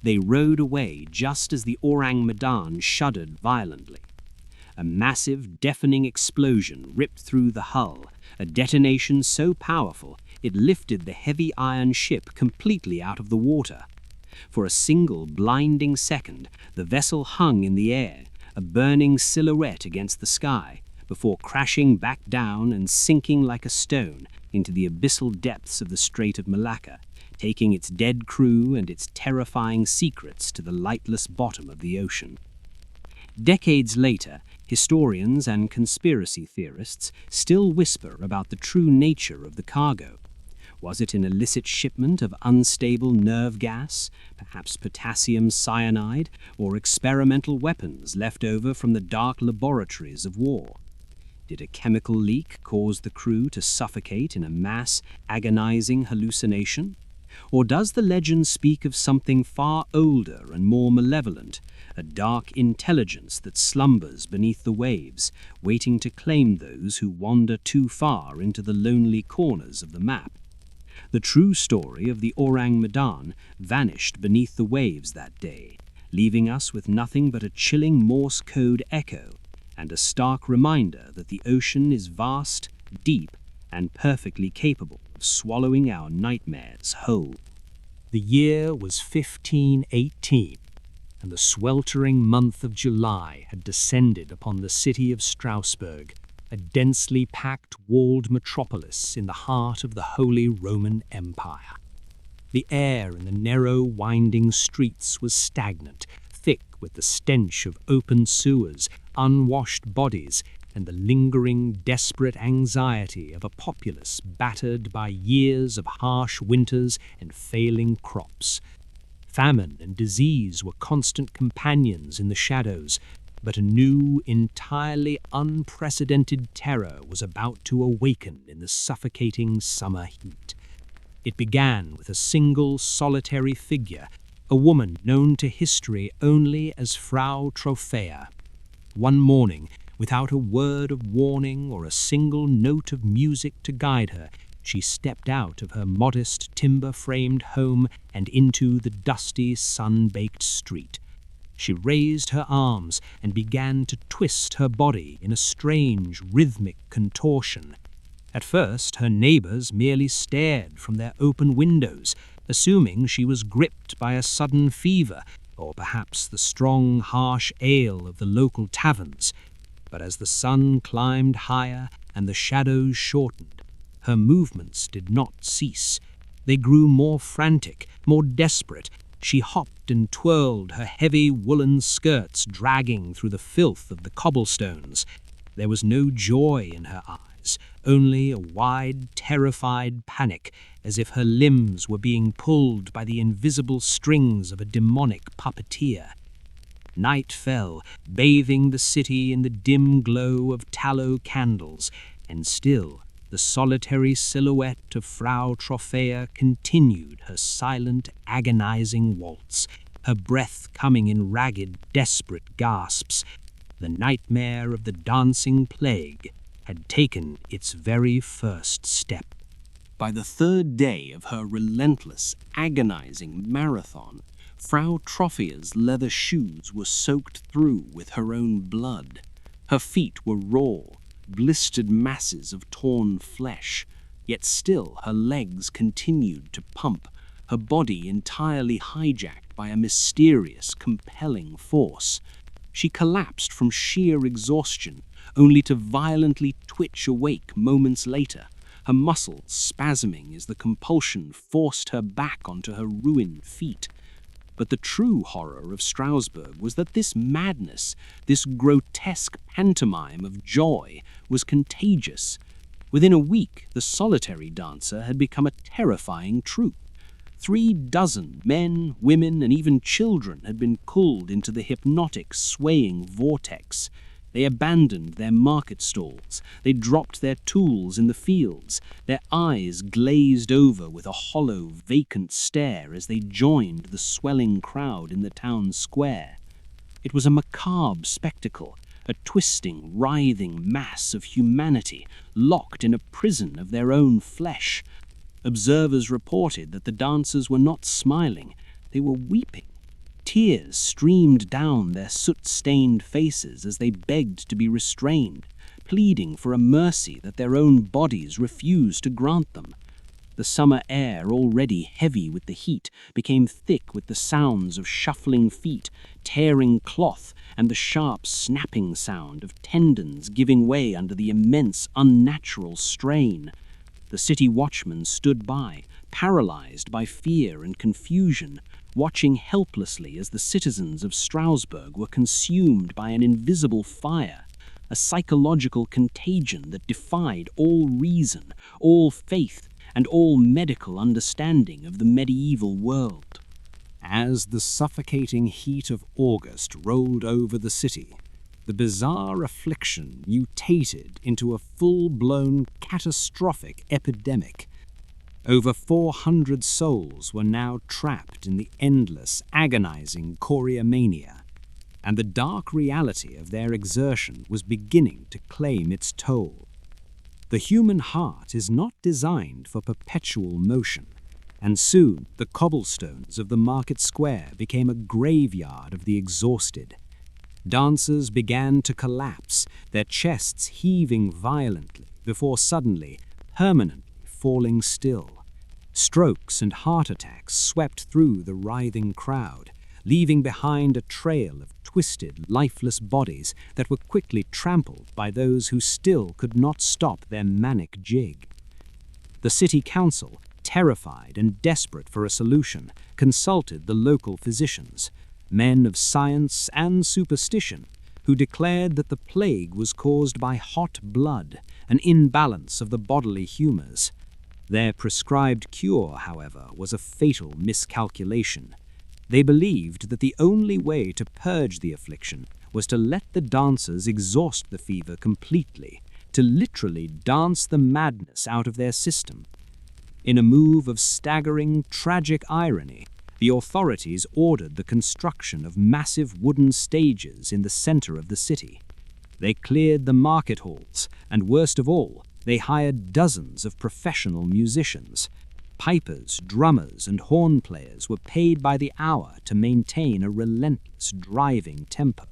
They rowed away just as the Orang Medan shuddered violently. A massive, deafening explosion ripped through the hull, a detonation so powerful it lifted the heavy iron ship completely out of the water. For a single blinding second, the vessel hung in the air, a burning silhouette against the sky, before crashing back down and sinking like a stone into the abyssal depths of the Strait of Malacca, taking its dead crew and its terrifying secrets to the lightless bottom of the ocean. Decades later, historians and conspiracy theorists still whisper about the true nature of the cargo. Was it an illicit shipment of unstable nerve gas, perhaps potassium cyanide, or experimental weapons left over from the dark laboratories of war? Did a chemical leak cause the crew to suffocate in a mass, agonizing hallucination? Or does the legend speak of something far older and more malevolent, a dark intelligence that slumbers beneath the waves, waiting to claim those who wander too far into the lonely corners of the map? The true story of the Orang Medan vanished beneath the waves that day, leaving us with nothing but a chilling Morse code echo and a stark reminder that the ocean is vast, deep, and perfectly capable of swallowing our nightmares whole. The year was 1518, and the sweltering month of July had descended upon the city of Strasbourg, a densely packed, walled metropolis in the heart of the Holy Roman Empire. The air in the narrow, winding streets was stagnant, thick with the stench of open sewers, unwashed bodies, and the lingering, desperate anxiety of a populace battered by years of harsh winters and failing crops. Famine and disease were constant companions in the shadows, but a new, entirely unprecedented terror was about to awaken in the suffocating summer heat. It began with a single, solitary figure, a woman known to history only as Frau Trophäa. One morning, without a word of warning or a single note of music to guide her, she stepped out of her modest, timber-framed home and into the dusty, sun-baked street. She raised her arms and began to twist her body in a strange, rhythmic contortion. At first, her neighbors merely stared from their open windows, assuming she was gripped by a sudden fever, or perhaps the strong, harsh ale of the local taverns. But as the sun climbed higher and the shadows shortened, her movements did not cease. They grew more frantic, more desperate. She hopped whipped and twirled, her heavy woolen skirts dragging through the filth of the cobblestones. There was no joy in her eyes, only a wide, terrified panic, as if her limbs were being pulled by the invisible strings of a demonic puppeteer. Night fell, bathing the city in the dim glow of tallow candles, and still the solitary silhouette of Frau Trophea continued her silent, agonizing waltz, her breath coming in ragged, desperate gasps. The nightmare of the dancing plague had taken its very first step. By the third day of her relentless, agonizing marathon, Frau Trophia's leather shoes were soaked through with her own blood. Her feet were raw, blistered masses of torn flesh, yet still her legs continued to pump, her body entirely hijacked by a mysterious, compelling force. She collapsed from sheer exhaustion, only to violently twitch awake moments later, her muscles spasming as the compulsion forced her back onto her ruined feet. But the true horror of Strasbourg was that this madness, this grotesque pantomime of joy, was contagious. Within a week, the solitary dancer had become a terrifying troupe. 36 men, women, and even children had been pulled into the hypnotic, swaying vortex. They abandoned their market stalls. They dropped their tools in the fields. Their eyes glazed over with a hollow, vacant stare as they joined the swelling crowd in the town square. It was a macabre spectacle, a twisting, writhing mass of humanity locked in a prison of their own flesh. Observers reported that the dancers were not smiling, they were weeping. Tears streamed down their soot-stained faces as they begged to be restrained, pleading for a mercy that their own bodies refused to grant them. The summer air, already heavy with the heat, became thick with the sounds of shuffling feet, tearing cloth, and the sharp snapping sound of tendons giving way under the immense, unnatural strain. The city watchmen stood by, paralyzed by fear and confusion, watching helplessly as the citizens of Strasbourg were consumed by an invisible fire, a psychological contagion that defied all reason, all faith, and all medical understanding of the medieval world. As the suffocating heat of August rolled over the city, the bizarre affliction mutated into a full-blown catastrophic epidemic. Over 400 souls were now trapped in the endless, agonizing choriomania, and the dark reality of their exertion was beginning to claim its toll. The human heart is not designed for perpetual motion, and soon the cobblestones of the market square became a graveyard of the exhausted. Dancers began to collapse, their chests heaving violently before suddenly, permanently falling still. Strokes and heart attacks swept through the writhing crowd, leaving behind a trail of twisted, lifeless bodies that were quickly trampled by those who still could not stop their manic jig. The city council, terrified and desperate for a solution, consulted the local physicians, men of science and superstition, who declared that the plague was caused by hot blood, an imbalance of the bodily humors. Their prescribed cure, however, was a fatal miscalculation. They believed that the only way to purge the affliction was to let the dancers exhaust the fever completely, to literally dance the madness out of their system. In a move of staggering, tragic irony, the authorities ordered the construction of massive wooden stages in the center of the city. They cleared the market halls, and worst of all, they hired dozens of professional musicians. Pipers, drummers, and horn players were paid by the hour to maintain a relentless, driving tempo.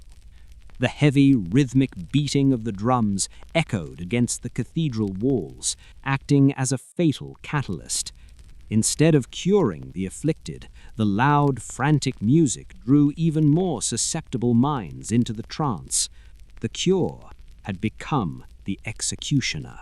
The heavy, rhythmic beating of the drums echoed against the cathedral walls, acting as a fatal catalyst. Instead of curing the afflicted, the loud, frantic music drew even more susceptible minds into the trance. The cure had become the executioner.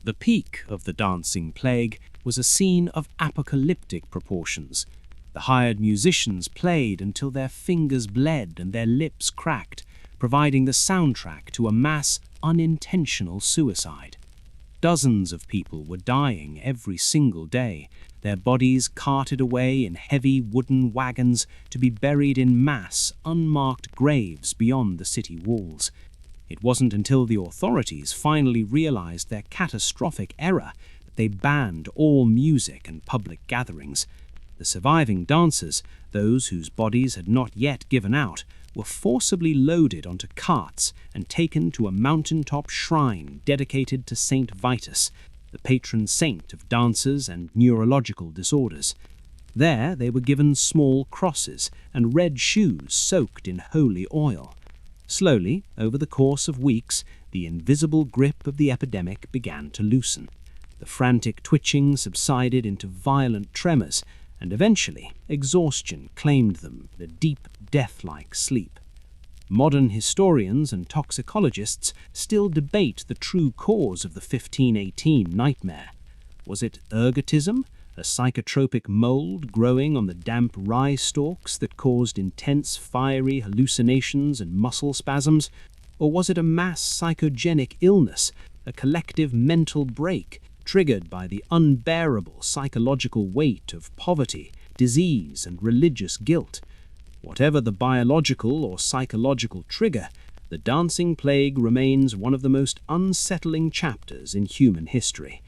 The peak of the dancing plague was a scene of apocalyptic proportions. The hired musicians played until their fingers bled and their lips cracked, providing the soundtrack to a mass unintentional suicide. Dozens of people were dying every single day, their bodies carted away in heavy wooden wagons to be buried in mass, unmarked graves beyond the city walls. It wasn't until the authorities finally realized their catastrophic error that they banned all music and public gatherings. The surviving dancers, those whose bodies had not yet given out, were forcibly loaded onto carts and taken to a mountaintop shrine dedicated to Saint Vitus, the patron saint of dancers and neurological disorders. There they were given small crosses and red shoes soaked in holy oil. Slowly, over the course of weeks, the invisible grip of the epidemic began to loosen. The frantic twitching subsided into violent tremors, and eventually exhaustion claimed them in a deep, death-like sleep. Modern historians and toxicologists still debate the true cause of the 1518 nightmare. Was it ergotism, a psychotropic mold growing on the damp rye stalks that caused intense fiery hallucinations and muscle spasms? Or was it a mass psychogenic illness, a collective mental break triggered by the unbearable psychological weight of poverty, disease, and religious guilt? Whatever the biological or psychological trigger, the dancing plague remains one of the most unsettling chapters in human history.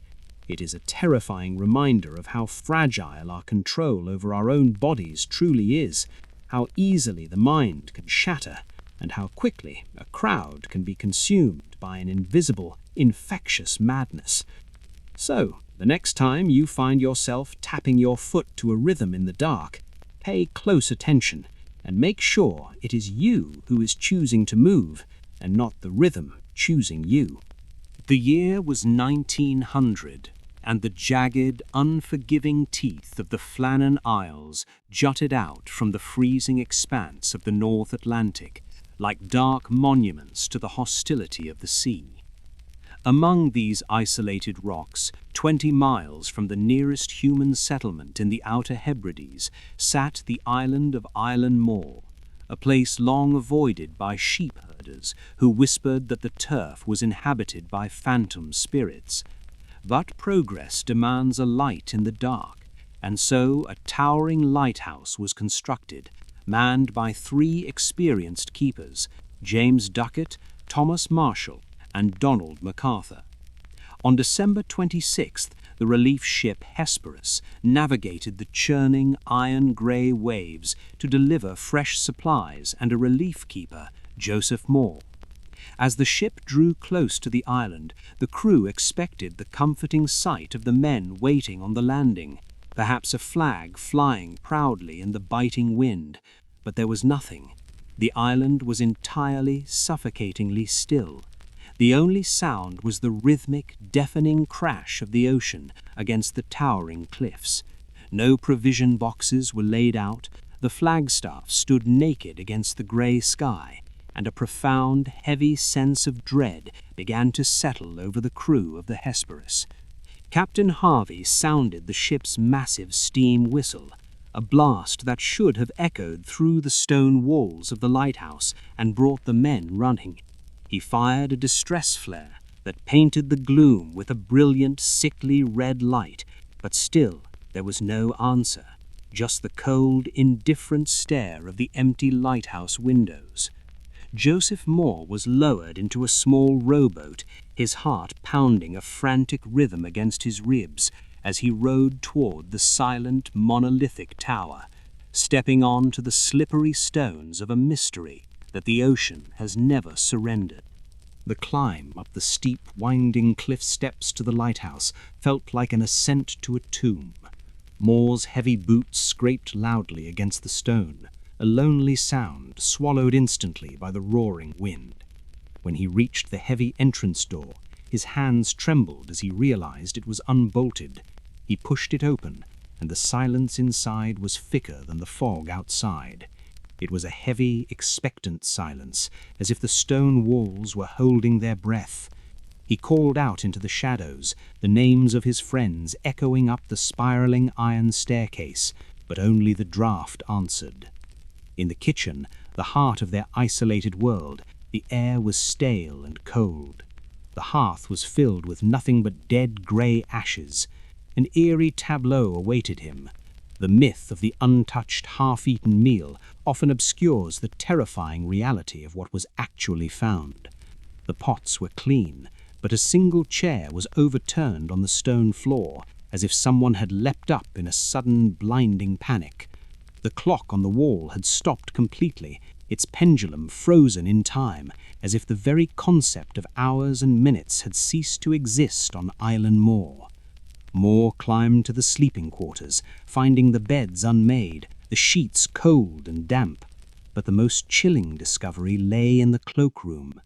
It is a terrifying reminder of how fragile our control over our own bodies truly is, how easily the mind can shatter, and how quickly a crowd can be consumed by an invisible, infectious madness. So, the next time you find yourself tapping your foot to a rhythm in the dark, pay close attention and make sure it is you who is choosing to move and not the rhythm choosing you. The year was 1900, and the jagged, unforgiving teeth of the Flannan Isles jutted out from the freezing expanse of the North Atlantic, like dark monuments to the hostility of the sea. Among these isolated rocks, 20 miles from the nearest human settlement in the Outer Hebrides, sat the island of Island Moor, a place long avoided by sheep herders who whispered that the turf was inhabited by phantom spirits. But progress demands a light in the dark, and so a towering lighthouse was constructed, manned by 3 experienced keepers, James Duckett, Thomas Marshall, and Donald MacArthur. On December 26th, the relief ship Hesperus navigated the churning iron-grey waves to deliver fresh supplies and a relief keeper, Joseph Moore. As the ship drew close to the island, the crew expected the comforting sight of the men waiting on the landing, perhaps a flag flying proudly in the biting wind. But there was nothing. The island was entirely, suffocatingly still. The only sound was the rhythmic, deafening crash of the ocean against the towering cliffs. No provision boxes were laid out, the flagstaff stood naked against the grey sky, and a profound, heavy sense of dread began to settle over the crew of the Hesperus. Captain Harvey sounded the ship's massive steam whistle, a blast that should have echoed through the stone walls of the lighthouse and brought the men running. He fired a distress flare that painted the gloom with a brilliant, sickly red light, but still there was no answer, just the cold, indifferent stare of the empty lighthouse windows. Joseph Moore was lowered into a small rowboat, his heart pounding a frantic rhythm against his ribs as he rowed toward the silent, monolithic tower, stepping on to the slippery stones of a mystery that the ocean has never surrendered. The climb up the steep, winding cliff steps to the lighthouse felt like an ascent to a tomb. Moore's heavy boots scraped loudly against the stone, a lonely sound swallowed instantly by the roaring wind. When he reached the heavy entrance door, his hands trembled as he realized it was unbolted. He pushed it open, and the silence inside was thicker than the fog outside. It was a heavy, expectant silence, as if the stone walls were holding their breath. He called out into the shadows, the names of his friends echoing up the spiraling iron staircase, but but only the draught answered. In the kitchen, the heart of their isolated world, the air was stale and cold. The hearth was filled with nothing but dead grey ashes. An eerie tableau awaited him. The myth of the untouched, half-eaten meal often obscures the terrifying reality of what was actually found. The pots were clean, but a single chair was overturned on the stone floor, as if someone had leapt up in a sudden, blinding panic. The clock on the wall had stopped completely, its pendulum frozen in time, as if the very concept of hours and minutes had ceased to exist on Island Moor. Moore climbed to the sleeping quarters, finding the beds unmade, the sheets cold and damp. But the most chilling discovery lay in the cloakroom.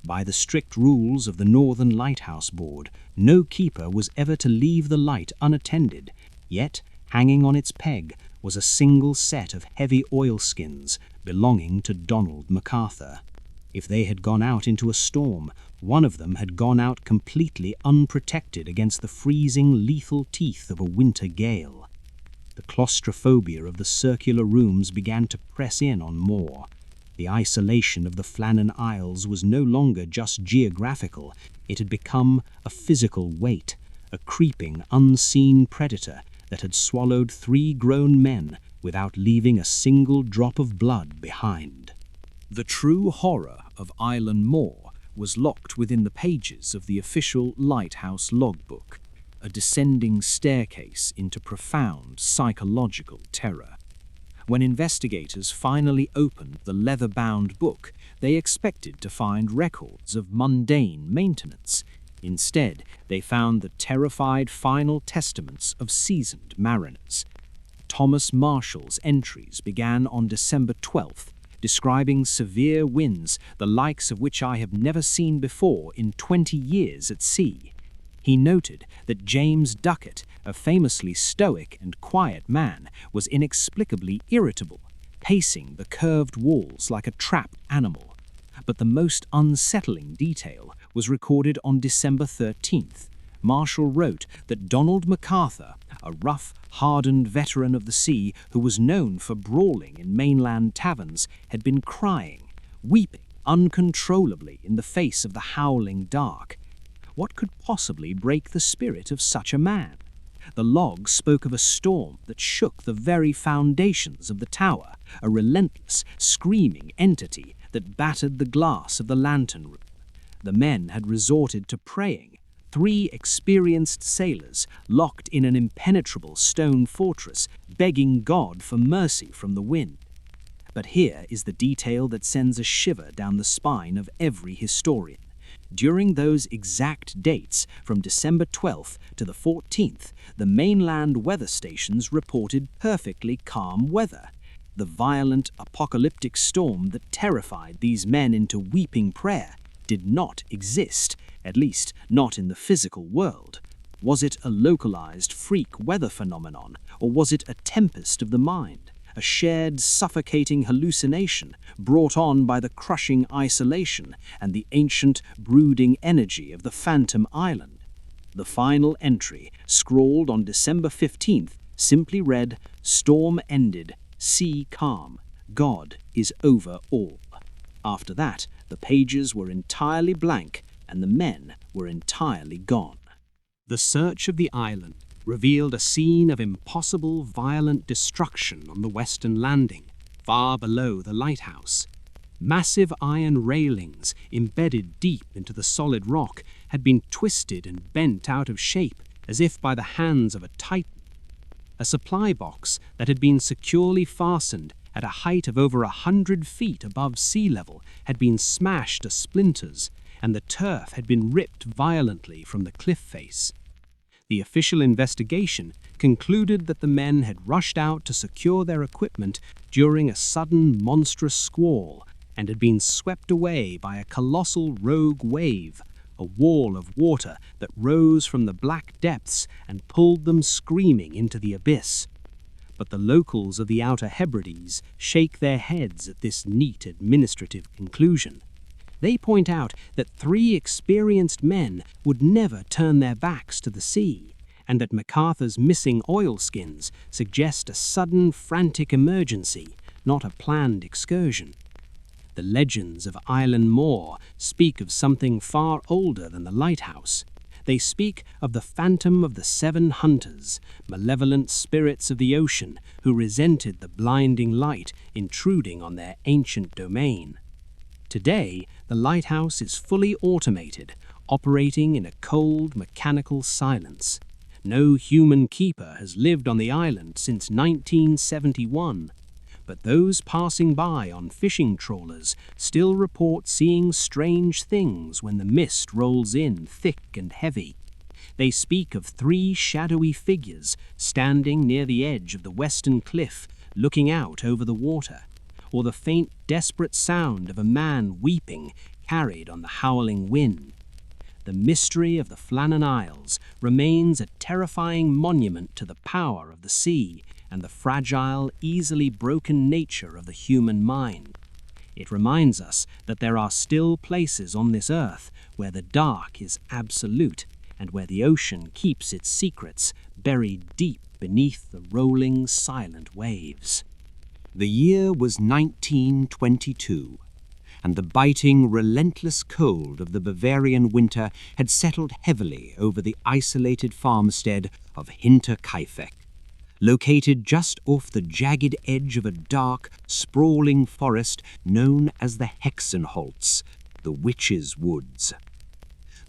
By the strict rules of the Northern Lighthouse Board, no keeper was ever to leave the light unattended, yet, hanging on its peg, was a single set of heavy oilskins belonging to Donald MacArthur. If they had gone out into a storm, one of them had gone out completely unprotected against the freezing, lethal teeth of a winter gale. The claustrophobia of the circular rooms began to press in on Moore. The isolation of the Flannan Isles was no longer just geographical, it had become a physical weight, a creeping, unseen predator that had swallowed 3 grown men without leaving a single drop of blood behind. The true horror of Island Moor was locked within the pages of the official lighthouse logbook, a descending staircase into profound psychological terror. When investigators finally opened the leather-bound book, they expected to find records of mundane maintenance. Instead, they found the terrified final testaments of seasoned mariners. Thomas Marshall's entries began on December 12th, describing severe winds, the likes of which I have never seen before in 20 years at sea. He noted that James Ducat, a famously stoic and quiet man, was inexplicably irritable, pacing the curved walls like a trapped animal. But the most unsettling detail was recorded on December 13th. Marshall wrote that Donald MacArthur, a rough, hardened veteran of the sea who was known for brawling in mainland taverns, had been crying, weeping uncontrollably in the face of the howling dark. What could possibly break the spirit of such a man? The log spoke of a storm that shook the very foundations of the tower, a relentless, screaming entity that battered the glass of the lantern room. The men had resorted to praying. 3 experienced sailors, locked in an impenetrable stone fortress, begging God for mercy from the wind. But here is the detail that sends a shiver down the spine of every historian. During those exact dates, from December 12th to the 14th, the mainland weather stations reported perfectly calm weather. The violent, apocalyptic storm that terrified these men into weeping prayer did not exist, at least not in the physical world. Was it a localized freak weather phenomenon, or was it a tempest of the mind, a shared suffocating hallucination brought on by the crushing isolation and the ancient brooding energy of the phantom island? The final entry, scrawled on December 15th, simply read, "Storm ended, sea calm, God is over all." After that, the pages were entirely blank and the men were entirely gone. The search of the island revealed a scene of impossible, violent destruction on the western landing, far below the lighthouse. Massive iron railings, embedded deep into the solid rock, had been twisted and bent out of shape as if by the hands of a titan. A supply box that had been securely fastened at a height of over 100 feet above sea level had been smashed to splinters, and the turf had been ripped violently from the cliff face. The official investigation concluded that the men had rushed out to secure their equipment during a sudden monstrous squall and had been swept away by a colossal rogue wave, a wall of water that rose from the black depths and pulled them screaming into the abyss. But the locals of the Outer Hebrides shake their heads at this neat administrative conclusion. They point out that 3 experienced men would never turn their backs to the sea, and that MacArthur's missing oilskins suggest a sudden, frantic emergency, not a planned excursion. The legends of Island Moor speak of something far older than the lighthouse. They speak of the phantom of the 7 hunters, malevolent spirits of the ocean who resented the blinding light intruding on their ancient domain. Today, the lighthouse is fully automated, operating in a cold, mechanical silence. No human keeper has lived on the island since 1971, but those passing by on fishing trawlers still report seeing strange things when the mist rolls in thick and heavy. They speak of 3 shadowy figures standing near the edge of the western cliff, looking out over the water, or the faint, desperate sound of a man weeping, carried on the howling wind. The mystery of the Flannan Isles remains a terrifying monument to the power of the sea and the fragile, easily broken nature of the human mind. It reminds us that there are still places on this earth where the dark is absolute and where the ocean keeps its secrets buried deep beneath the rolling, silent waves. The year was 1922, and the biting, relentless cold of the Bavarian winter had settled heavily over the isolated farmstead of Hinterkaifeck, located just off the jagged edge of a dark, sprawling forest known as the Hexenholz, the Witches' Woods.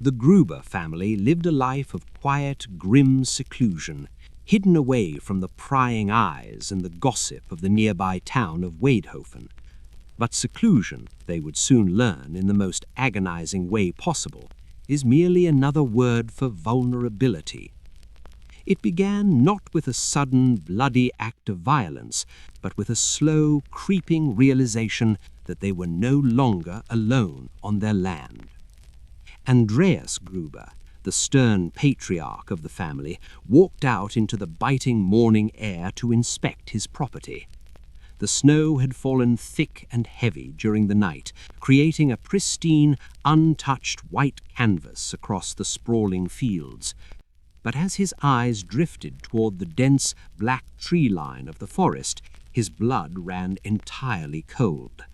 The Gruber family lived a life of quiet, grim seclusion, hidden away from the prying eyes and the gossip of the nearby town of Waidhofen. But seclusion, they would soon learn in the most agonizing way possible, is merely another word for vulnerability. It began not with a sudden, bloody act of violence, but with a slow, creeping realization that they were no longer alone on their land. Andreas Gruber, the stern patriarch of the family, walked out into the biting morning air to inspect his property. The snow had fallen thick and heavy during the night, creating a pristine, untouched white canvas across the sprawling fields. But as his eyes drifted toward the dense, black tree line of the forest, his blood ran entirely cold.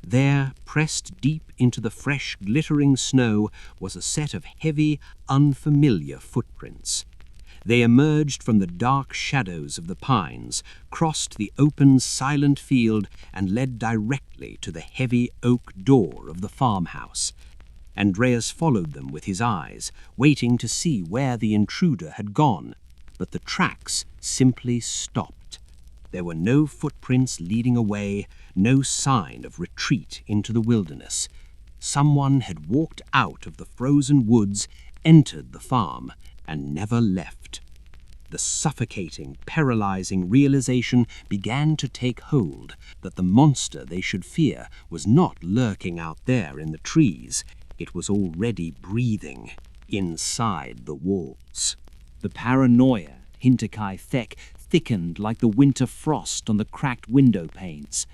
There, pressed deep into the fresh, glittering snow, was a set of heavy, unfamiliar footprints. They emerged from the dark shadows of the pines, crossed the open, silent field, and led directly to the heavy oak door of the farmhouse. Andreas followed them with his eyes, waiting to see where the intruder had gone, but the tracks simply stopped. There were no footprints leading away, no sign of retreat into the wilderness. Someone had walked out of the frozen woods, entered the farm, and never left. The suffocating, paralyzing realization began to take hold that the monster they should fear was not lurking out there in the trees. It was already breathing inside the walls. The paranoia, Hinterkaifeck, thickened like the winter frost on the cracked window panes.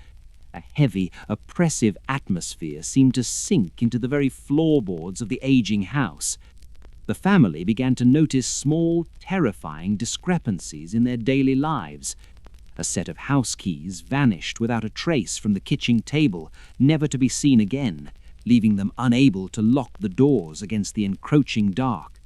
A heavy, oppressive atmosphere seemed to sink into the very floorboards of the aging house. The family began to notice small, terrifying discrepancies in their daily lives. A set of house keys vanished without a trace from the kitchen table, never to be seen again, leaving them unable to lock the doors against the encroaching dark.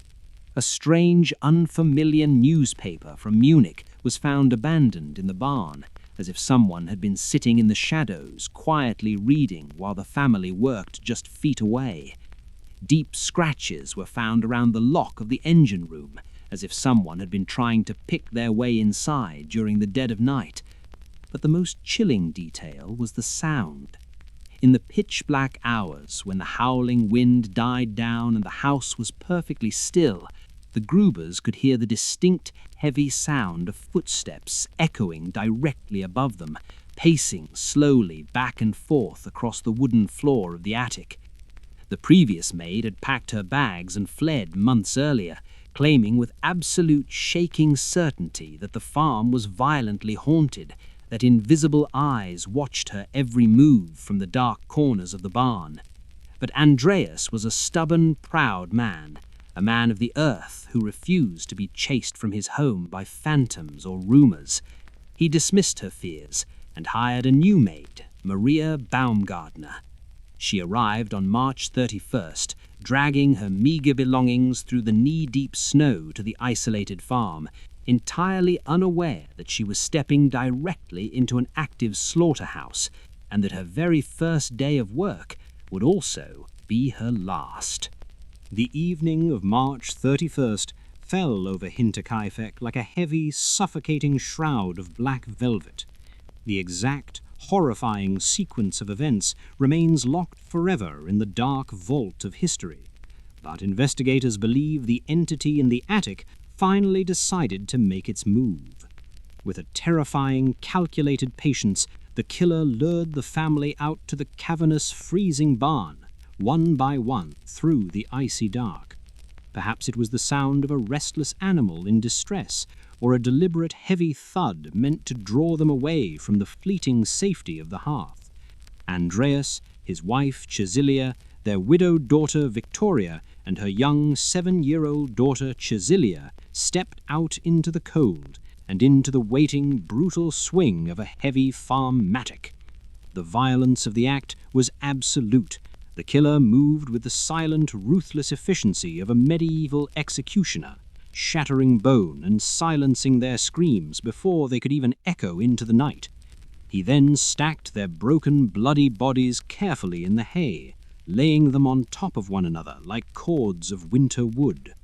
A strange, unfamiliar newspaper from Munich was found abandoned in the barn, as if someone had been sitting in the shadows, quietly reading while the family worked just feet away. Deep scratches were found around the lock of the engine room, as if someone had been trying to pick their way inside during the dead of night. But the most chilling detail was the sound. In the pitch-black hours, when the howling wind died down and the house was perfectly still, the Grubers could hear the distinct, heavy sound of footsteps echoing directly above them, pacing slowly back and forth across the wooden floor of the attic. The previous maid had packed her bags and fled months earlier, claiming with absolute shaking certainty that the farm was violently haunted, that invisible eyes watched her every move from the dark corners of the barn. But Andreas was a stubborn, proud man, a man of the earth who refused to be chased from his home by phantoms or rumors. He dismissed her fears and hired a new maid, Maria Baumgartner. She arrived on March 31st, dragging her meager belongings through the knee-deep snow to the isolated farm, entirely unaware that she was stepping directly into an active slaughterhouse, and that her very first day of work would also be her last. The evening of March 31st fell over Hinterkaifeck like a heavy, suffocating shroud of black velvet. The exact, horrifying sequence of events remains locked forever in the dark vault of history. But investigators believe the entity in the attic finally decided to make its move. With a terrifying, calculated patience, the killer lured the family out to the cavernous, freezing barn, one by one, through the icy dark. Perhaps it was the sound of a restless animal in distress, or a deliberate heavy thud meant to draw them away from the fleeting safety of the hearth. Andreas, his wife Cecilia, their widowed daughter Victoria, and her young 7-year-old daughter Cecilia stepped out into the cold and into the waiting, brutal swing of a heavy farm mattock. The violence of the act was absolute. The killer moved with the silent, ruthless efficiency of a medieval executioner, shattering bone and silencing their screams before they could even echo into the night. He then stacked their broken, bloody bodies carefully in the hay, laying them on top of one another like cords of winter wood.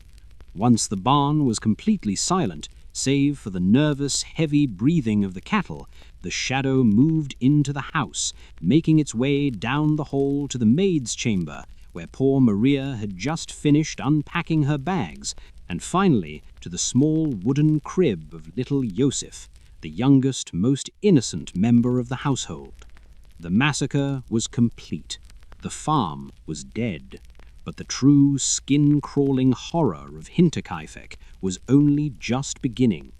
Once the barn was completely silent, save for the nervous, heavy breathing of the cattle, the shadow moved into the house, making its way down the hall to the maid's chamber, where poor Maria had just finished unpacking her bags, and finally to the small wooden crib of little Joseph, the youngest, most innocent member of the household. The massacre was complete. The farm was dead. But the true, skin-crawling horror of Hinterkaifeck was only just beginning.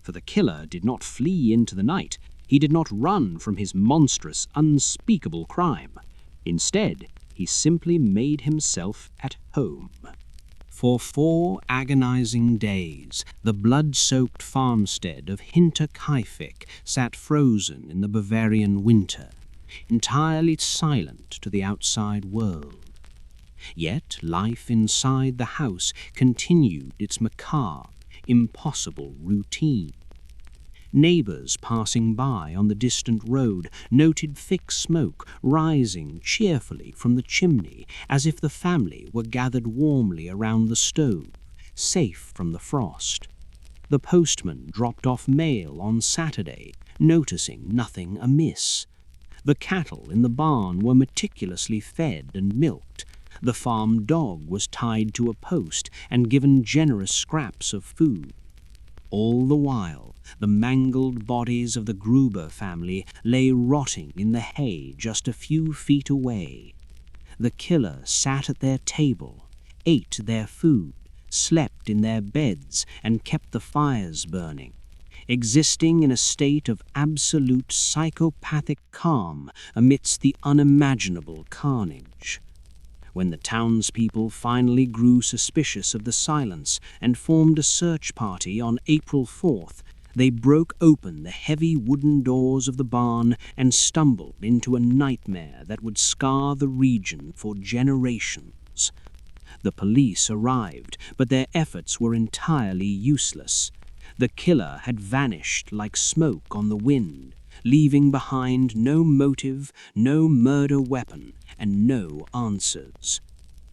For the killer did not flee into the night. He did not run from his monstrous, unspeakable crime. Instead, he simply made himself at home. For 4 agonizing days, the blood-soaked farmstead of Hinterkaifeck sat frozen in the Bavarian winter, entirely silent to the outside world. Yet life inside the house continued its macabre, impossible routine. Neighbors passing by on the distant road noted thick smoke rising cheerfully from the chimney, as if the family were gathered warmly around the stove, safe from the frost. The postman dropped off mail on Saturday, noticing nothing amiss. The cattle in the barn were meticulously fed and milked. The farm dog was tied to a post and given generous scraps of food. All the while, the mangled bodies of the Gruber family lay rotting in the hay just a few feet away. The killer sat at their table, ate their food, slept in their beds, and kept the fires burning, existing in a state of absolute psychopathic calm amidst the unimaginable carnage. When the townspeople finally grew suspicious of the silence and formed a search party on April 4th, they broke open the heavy wooden doors of the barn and stumbled into a nightmare that would scar the region for generations. The police arrived, but their efforts were entirely useless. The killer had vanished like smoke on the wind, leaving behind no motive, no murder weapon, and no answers.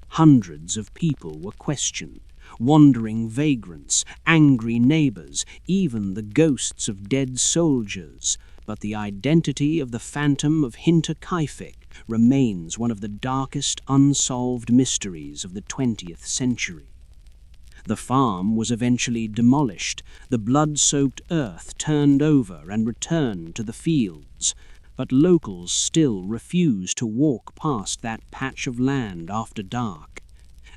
Hundreds of people were questioned, wandering vagrants, angry neighbors, even the ghosts of dead soldiers, but the identity of the phantom of Hinterkaifeck remains one of the darkest unsolved mysteries of the 20th century. The farm was eventually demolished, the blood-soaked earth turned over and returned to the fields, but locals still refuse to walk past that patch of land after dark.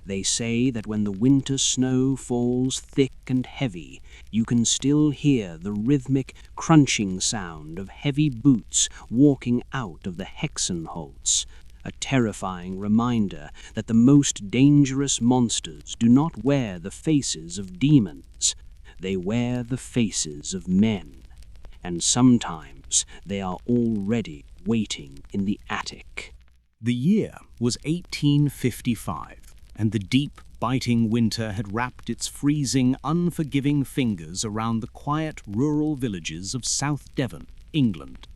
They say that when the winter snow falls thick and heavy, you can still hear the rhythmic, crunching sound of heavy boots walking out of the Hexenholz, a terrifying reminder that the most dangerous monsters do not wear the faces of demons, they wear the faces of men, and sometimes they are already waiting in the attic. The year was 1855, and the deep, biting winter had wrapped its freezing, unforgiving fingers around the quiet rural villages of South Devon, England.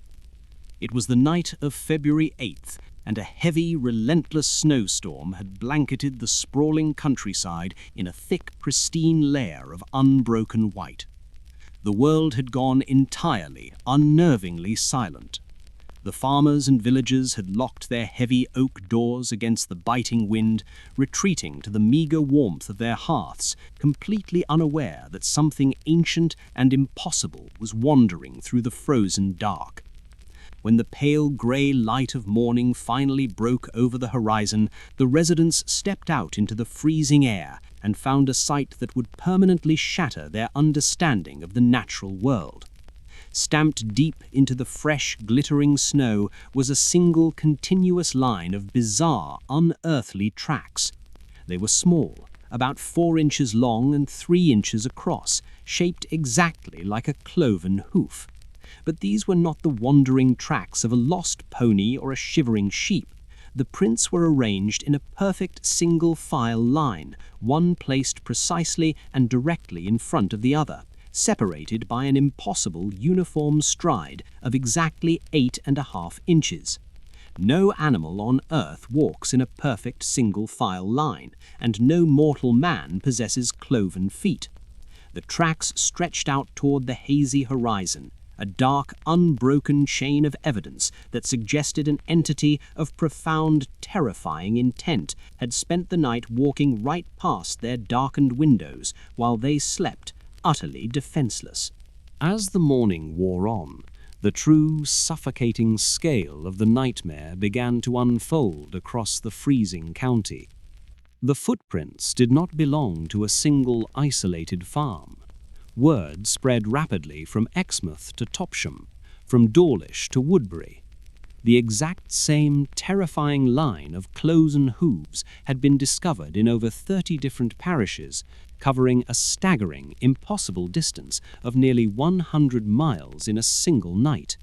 It was the night of February 8th, and a heavy, relentless snowstorm had blanketed the sprawling countryside in a thick, pristine layer of unbroken white. The world had gone entirely, unnervingly silent. The farmers and villagers had locked their heavy oak doors against the biting wind, retreating to the meagre warmth of their hearths, completely unaware that something ancient and impossible was wandering through the frozen dark. When the pale grey light of morning finally broke over the horizon, the residents stepped out into the freezing air and found a sight that would permanently shatter their understanding of the natural world. Stamped deep into the fresh, glittering snow was a single, continuous line of bizarre, unearthly tracks. They were small, about 4 inches long and 3 inches across, shaped exactly like a cloven hoof. But these were not the wandering tracks of a lost pony or a shivering sheep. The prints were arranged in a perfect single-file line, one placed precisely and directly in front of the other, separated by an impossible uniform stride of exactly 8.5 inches. No animal on Earth walks in a perfect single-file line, and no mortal man possesses cloven feet. The tracks stretched out toward the hazy horizon, a dark, unbroken chain of evidence that suggested an entity of profound, terrifying intent had spent the night walking right past their darkened windows while they slept, utterly defenseless. As the morning wore on, the true, suffocating scale of the nightmare began to unfold across the freezing county. The footprints did not belong to a single, isolated farm. Word spread rapidly from Exmouth to Topsham, from Dawlish to Woodbury. The exact same terrifying line of cloven hooves had been discovered in over 30 different parishes, covering a staggering, impossible distance of nearly 100 miles in a single night.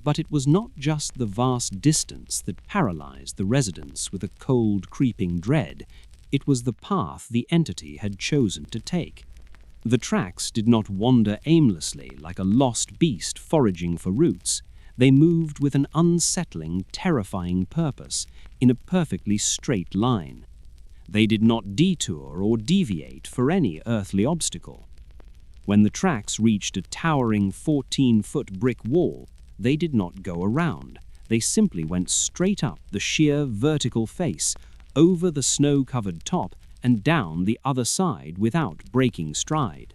But it was not just the vast distance that paralyzed the residents with a cold, creeping dread. It was the path the entity had chosen to take. The tracks did not wander aimlessly like a lost beast foraging for roots. They moved with an unsettling, terrifying purpose, in a perfectly straight line. They did not detour or deviate for any earthly obstacle. When the tracks reached a towering 14-foot brick wall, they did not go around. They simply went straight up the sheer vertical face, over the snow-covered top, and down the other side without breaking stride.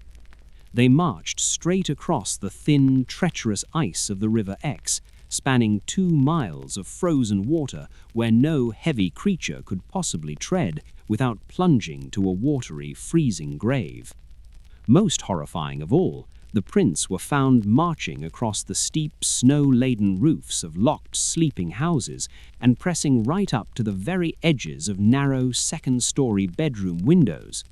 They marched straight across the thin, treacherous ice of the River Exe, spanning 2 miles of frozen water where no heavy creature could possibly tread without plunging to a watery, freezing grave. Most horrifying of all, the prints were found marching across the steep, snow-laden roofs of locked sleeping houses and pressing right up to the very edges of narrow second-story bedroom windows.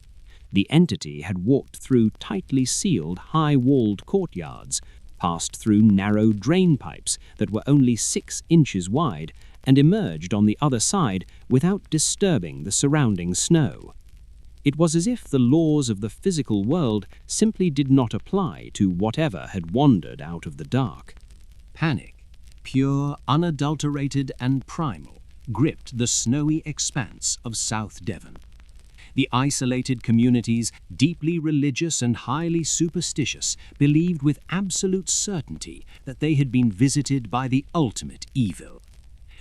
The entity had walked through tightly sealed, high-walled courtyards, passed through narrow drain pipes that were only 6 inches wide, and emerged on the other side without disturbing the surrounding snow. It was as if the laws of the physical world simply did not apply to whatever had wandered out of the dark. Panic, pure, unadulterated and primal, gripped the snowy expanse of South Devon. The isolated communities, deeply religious and highly superstitious, believed with absolute certainty that they had been visited by the ultimate evil.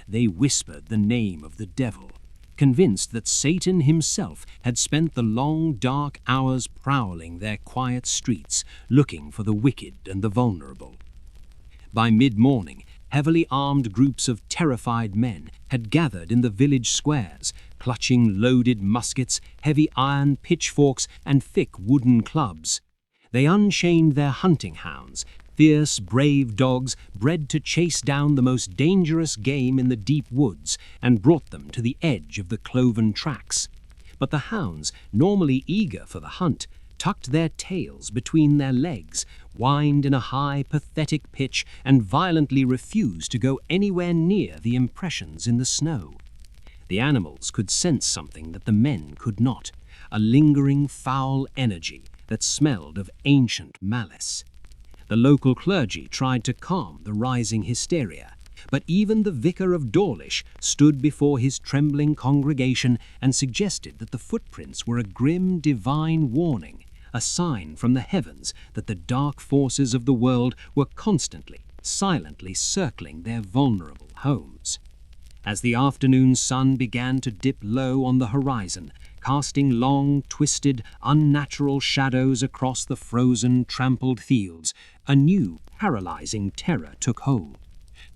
They whispered the name of the devil, convinced that Satan himself had spent the long, dark hours prowling their quiet streets, looking for the wicked and the vulnerable. By mid-morning, heavily armed groups of terrified men had gathered in the village squares, clutching loaded muskets, heavy iron pitchforks, and thick wooden clubs. They unchained their hunting hounds, Fierce, brave dogs bred to chase down the most dangerous game in the deep woods and brought them to the edge of the cloven tracks. But the hounds, normally eager for the hunt, tucked their tails between their legs, whined in a high, pathetic pitch, and violently refused to go anywhere near the impressions in the snow. The animals could sense something that the men could not, a lingering foul energy that smelled of ancient malice. The local clergy tried to calm the rising hysteria, but even the vicar of Dawlish stood before his trembling congregation and suggested that the footprints were a grim divine warning, a sign from the heavens that the dark forces of the world were constantly, silently circling their vulnerable homes. As the afternoon sun began to dip low on the horizon, casting long, twisted, unnatural shadows across the frozen, trampled fields, a new, paralyzing terror took hold.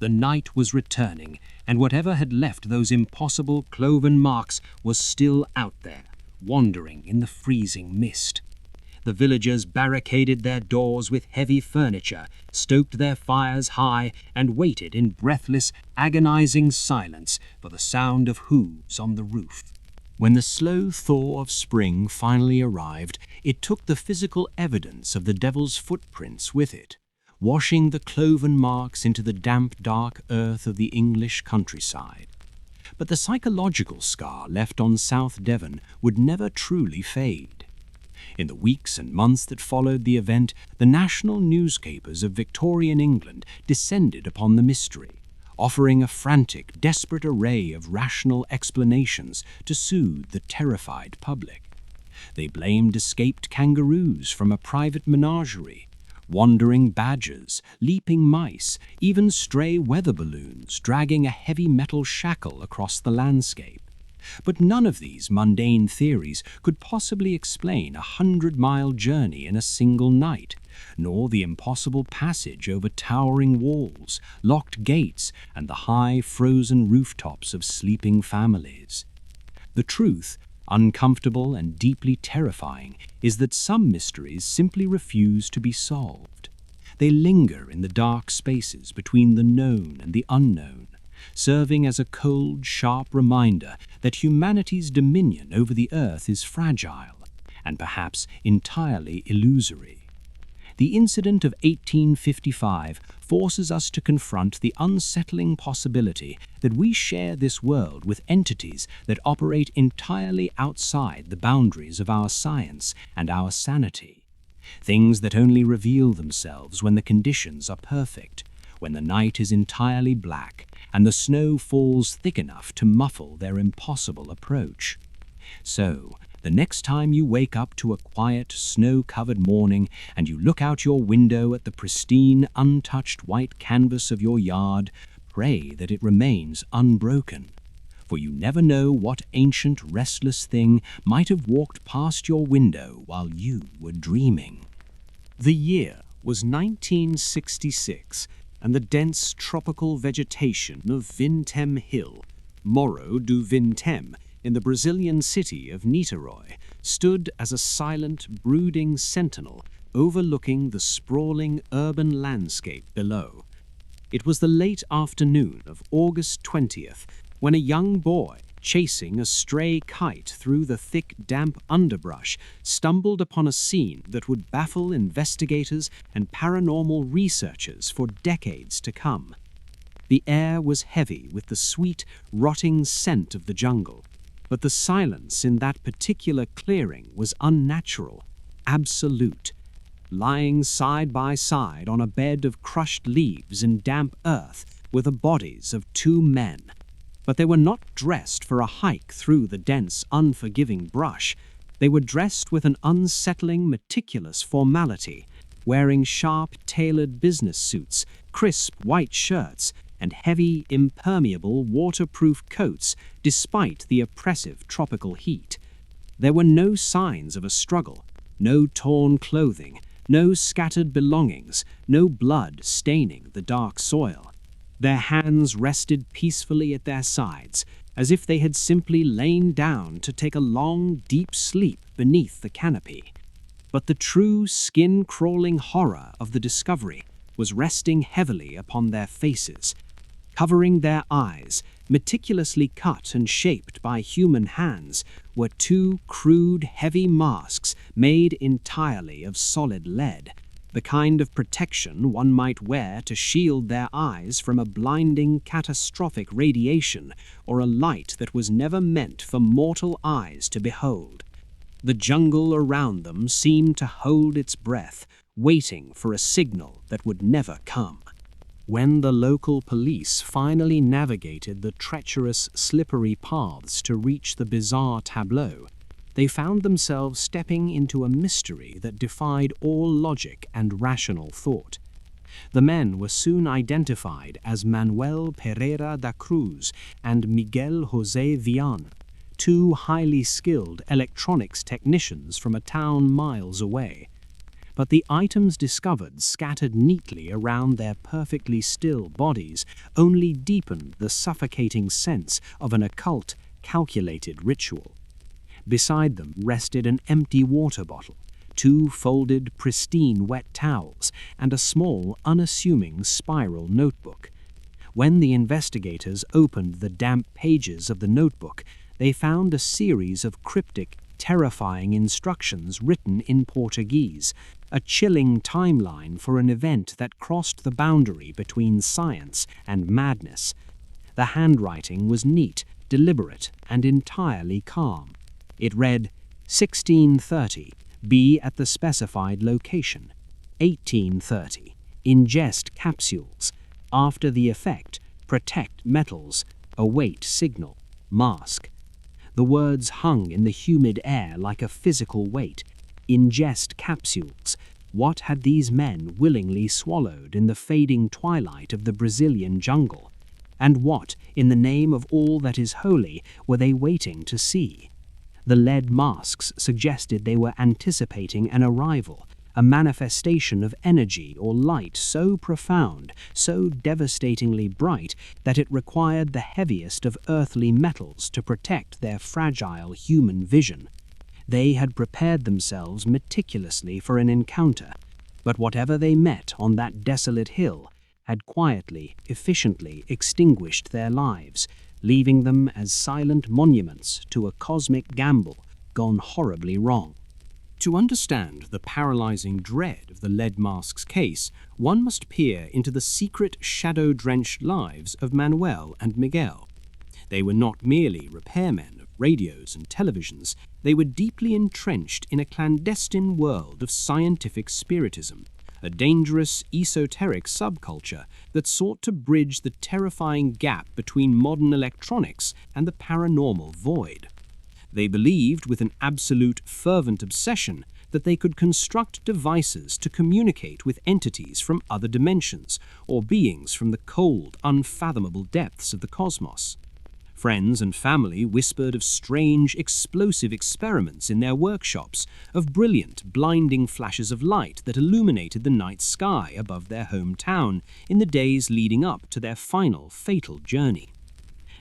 The night was returning, and whatever had left those impossible cloven marks was still out there, wandering in the freezing mist. The villagers barricaded their doors with heavy furniture, stoked their fires high, and waited in breathless, agonizing silence for the sound of hooves on the roof. When the slow thaw of spring finally arrived, it took the physical evidence of the devil's footprints with it, washing the cloven marks into the damp, dark earth of the English countryside. But the psychological scar left on South Devon would never truly fade. In the weeks and months that followed the event, the national newspapers of Victorian England descended upon the mystery, offering a frantic, desperate array of rational explanations to soothe the terrified public. They blamed escaped kangaroos from a private menagerie, wandering badgers, leaping mice, even stray weather balloons dragging a heavy metal shackle across the landscape. But none of these mundane theories could possibly explain a 100-mile journey in a single night, nor the impossible passage over towering walls, locked gates, and the high, frozen rooftops of sleeping families. The truth, uncomfortable and deeply terrifying, is that some mysteries simply refuse to be solved. They linger in the dark spaces between the known and the unknown, serving as a cold, sharp reminder that humanity's dominion over the earth is fragile and perhaps entirely illusory. The incident of 1855 forces us to confront the unsettling possibility that we share this world with entities that operate entirely outside the boundaries of our science and our sanity. Things that only reveal themselves when the conditions are perfect, when the night is entirely black and the snow falls thick enough to muffle their impossible approach. So, the next time you wake up to a quiet, snow-covered morning and you look out your window at the pristine, untouched white canvas of your yard, pray that it remains unbroken. For you never know what ancient, restless thing might have walked past your window while you were dreaming. The year was 1966, and the dense tropical vegetation of Vintém Hill, Morro do Vintém, in the Brazilian city of Niterói, stood as a silent, brooding sentinel overlooking the sprawling urban landscape below. It was the late afternoon of August 20th, when a young boy, chasing a stray kite through the thick, damp underbrush, stumbled upon a scene that would baffle investigators and paranormal researchers for decades to come. The air was heavy with the sweet, rotting scent of the jungle, but the silence in that particular clearing was unnatural, absolute. Lying side by side on a bed of crushed leaves and damp earth were the bodies of two men. But they were not dressed for a hike through the dense, unforgiving brush. They were dressed with an unsettling, meticulous formality, wearing sharp, tailored business suits, crisp white shirts, and heavy, impermeable, waterproof coats, despite the oppressive tropical heat. There were no signs of a struggle, no torn clothing, no scattered belongings, no blood staining the dark soil. Their hands rested peacefully at their sides, as if they had simply lain down to take a long, deep sleep beneath the canopy. But the true skin-crawling horror of the discovery was resting heavily upon their faces. Covering their eyes, meticulously cut and shaped by human hands, were two crude, heavy masks made entirely of solid lead, the kind of protection one might wear to shield their eyes from a blinding, catastrophic radiation or a light that was never meant for mortal eyes to behold. The jungle around them seemed to hold its breath, waiting for a signal that would never come. When the local police finally navigated the treacherous, slippery paths to reach the bizarre tableau, they found themselves stepping into a mystery that defied all logic and rational thought. The men were soon identified as Manuel Pereira da Cruz and Miguel José Viana, two highly skilled electronics technicians from a town miles away. But the items discovered scattered neatly around their perfectly still bodies only deepened the suffocating sense of an occult, calculated ritual. Beside them rested an empty water bottle, two folded, pristine wet towels, and a small, unassuming spiral notebook. When the investigators opened the damp pages of the notebook, they found a series of cryptic, terrifying instructions written in Portuguese, a chilling timeline for an event that crossed the boundary between science and madness. The handwriting was neat, deliberate, and entirely calm. It read, 1630, be at the specified location. 1830, ingest capsules. After the effect, protect metals. Await signal. Mask. The words hung in the humid air like a physical weight. Ingest capsules. What had these men willingly swallowed in the fading twilight of the Brazilian jungle? And what, in the name of all that is holy, were they waiting to see? The lead masks suggested they were anticipating an arrival, a manifestation of energy or light so profound, so devastatingly bright, that it required the heaviest of earthly metals to protect their fragile human vision. They had prepared themselves meticulously for an encounter, but whatever they met on that desolate hill had quietly, efficiently extinguished their lives, leaving them as silent monuments to a cosmic gamble gone horribly wrong. To understand the paralyzing dread of the lead mask's case, one must peer into the secret, shadow-drenched lives of Manuel and Miguel. They were not merely repairmen of radios and televisions, they were deeply entrenched in a clandestine world of scientific spiritism, a dangerous, esoteric subculture that sought to bridge the terrifying gap between modern electronics and the paranormal void. They believed with an absolute, fervent obsession that they could construct devices to communicate with entities from other dimensions or beings from the cold, unfathomable depths of the cosmos. Friends and family whispered of strange, explosive experiments in their workshops, of brilliant, blinding flashes of light that illuminated the night sky above their hometown in the days leading up to their final, fatal journey.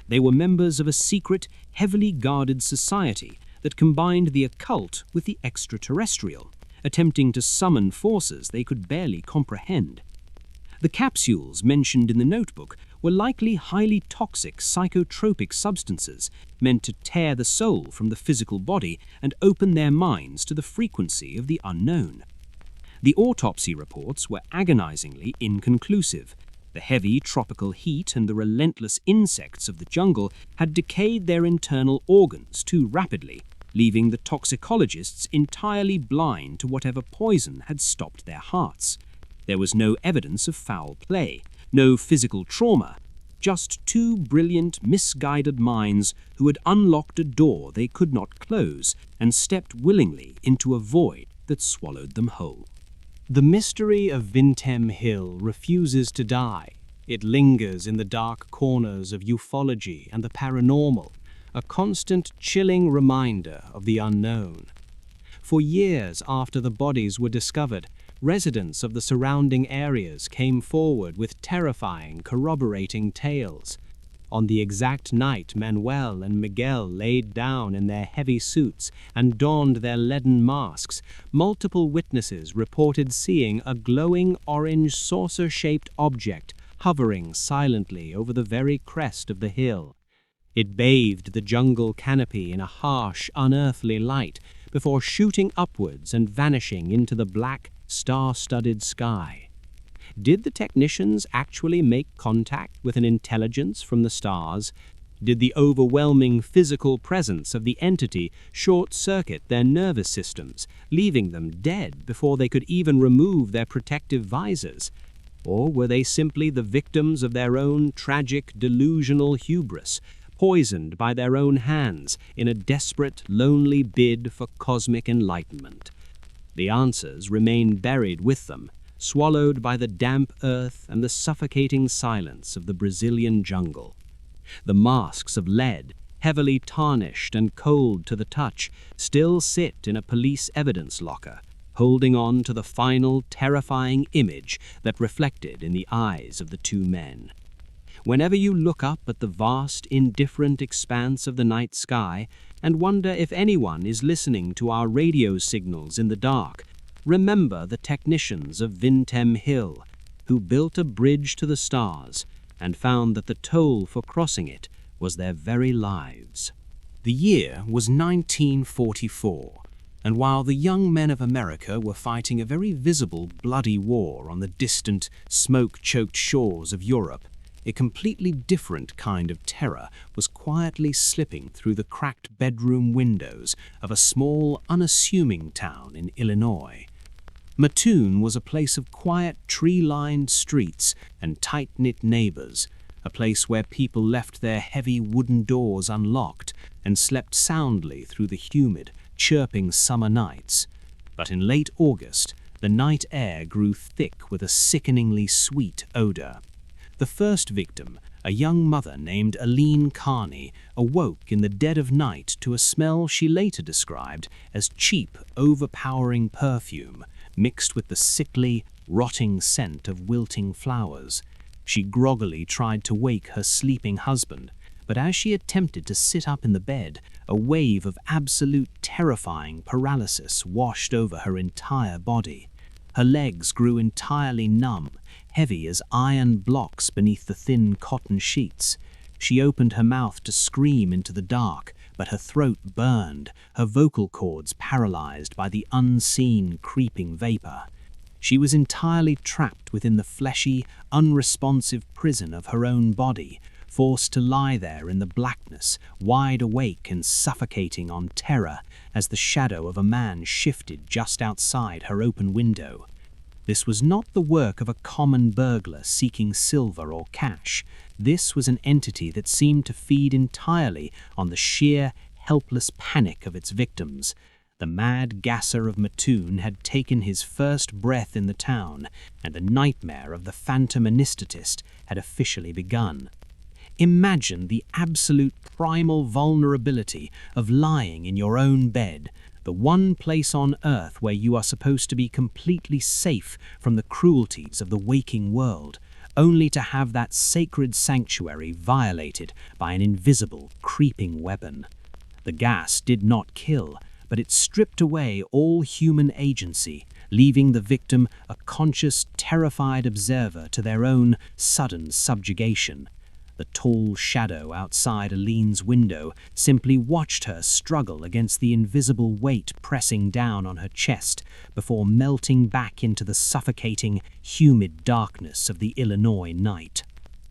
They were members of a secret, heavily guarded society that combined the occult with the extraterrestrial, attempting to summon forces they could barely comprehend. The capsules mentioned in the notebook were likely highly toxic psychotropic substances meant to tear the soul from the physical body and open their minds to the frequency of the unknown. The autopsy reports were agonizingly inconclusive. The heavy tropical heat and the relentless insects of the jungle had decayed their internal organs too rapidly, leaving the toxicologists entirely blind to whatever poison had stopped their hearts. There was no evidence of foul play, no physical trauma, just two brilliant, misguided minds who had unlocked a door they could not close and stepped willingly into a void that swallowed them whole. The mystery of Vintém Hill refuses to die. It lingers in the dark corners of ufology and the paranormal, a constant chilling reminder of the unknown. For years after the bodies were discovered, residents of the surrounding areas came forward with terrifying, corroborating tales. On the exact night Manuel and Miguel laid down in their heavy suits and donned their leaden masks, multiple witnesses reported seeing a glowing orange saucer-shaped object hovering silently over the very crest of the hill. It bathed the jungle canopy in a harsh, unearthly light before shooting upwards and vanishing into the black, star-studded sky. Did the technicians actually make contact with an intelligence from the stars? Did the overwhelming physical presence of the entity short-circuit their nervous systems, leaving them dead before they could even remove their protective visors? Or were they simply the victims of their own tragic, delusional hubris, poisoned by their own hands in a desperate, lonely bid for cosmic enlightenment? The answers remain buried with them, swallowed by the damp earth and the suffocating silence of the Brazilian jungle. The masks of lead, heavily tarnished and cold to the touch, still sit in a police evidence locker, holding on to the final terrifying image that reflected in the eyes of the two men. Whenever you look up at the vast, indifferent expanse of the night sky and wonder if anyone is listening to our radio signals in the dark, remember the technicians of Vintém Hill, who built a bridge to the stars and found that the toll for crossing it was their very lives. The year was 1944, and while the young men of America were fighting a very visible bloody war on the distant, smoke-choked shores of Europe, a completely different kind of terror was quietly slipping through the cracked bedroom windows of a small, unassuming town in Illinois. Mattoon was a place of quiet, tree-lined streets and tight-knit neighbors, a place where people left their heavy wooden doors unlocked and slept soundly through the humid, chirping summer nights. But in late August, the night air grew thick with a sickeningly sweet odor. The first victim, a young mother named Aline Carney, awoke in the dead of night to a smell she later described as cheap, overpowering perfume, mixed with the sickly, rotting scent of wilting flowers. She groggily tried to wake her sleeping husband, but as she attempted to sit up in the bed, a wave of absolute terrifying paralysis washed over her entire body. Her legs grew entirely numb, heavy as iron blocks beneath the thin cotton sheets. She opened her mouth to scream into the dark, but her throat burned, her vocal cords paralyzed by the unseen, creeping vapor. She was entirely trapped within the fleshy, unresponsive prison of her own body, forced to lie there in the blackness, wide awake and suffocating on terror as the shadow of a man shifted just outside her open window. This was not the work of a common burglar seeking silver or cash. This was an entity that seemed to feed entirely on the sheer, helpless panic of its victims. The Mad Gasser of Mattoon had taken his first breath in the town, and the nightmare of the phantom anesthetist had officially begun. Imagine the absolute primal vulnerability of lying in your own bed, the one place on earth where you are supposed to be completely safe from the cruelties of the waking world, only to have that sacred sanctuary violated by an invisible, creeping weapon. The gas did not kill, but it stripped away all human agency, leaving the victim a conscious, terrified observer to their own sudden subjugation. The tall shadow outside Aline's window simply watched her struggle against the invisible weight pressing down on her chest before melting back into the suffocating, humid darkness of the Illinois night.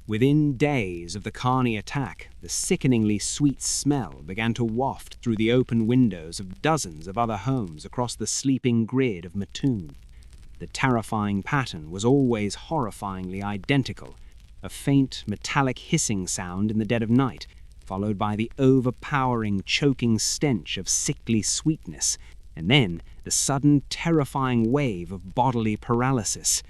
Within days of the Carney attack, the sickeningly sweet smell began to waft through the open windows of dozens of other homes across the sleeping grid of Mattoon. The terrifying pattern was always horrifyingly identical: a faint, metallic hissing sound in the dead of night, followed by the overpowering, choking stench of sickly sweetness, and then the sudden, terrifying wave of bodily paralysis.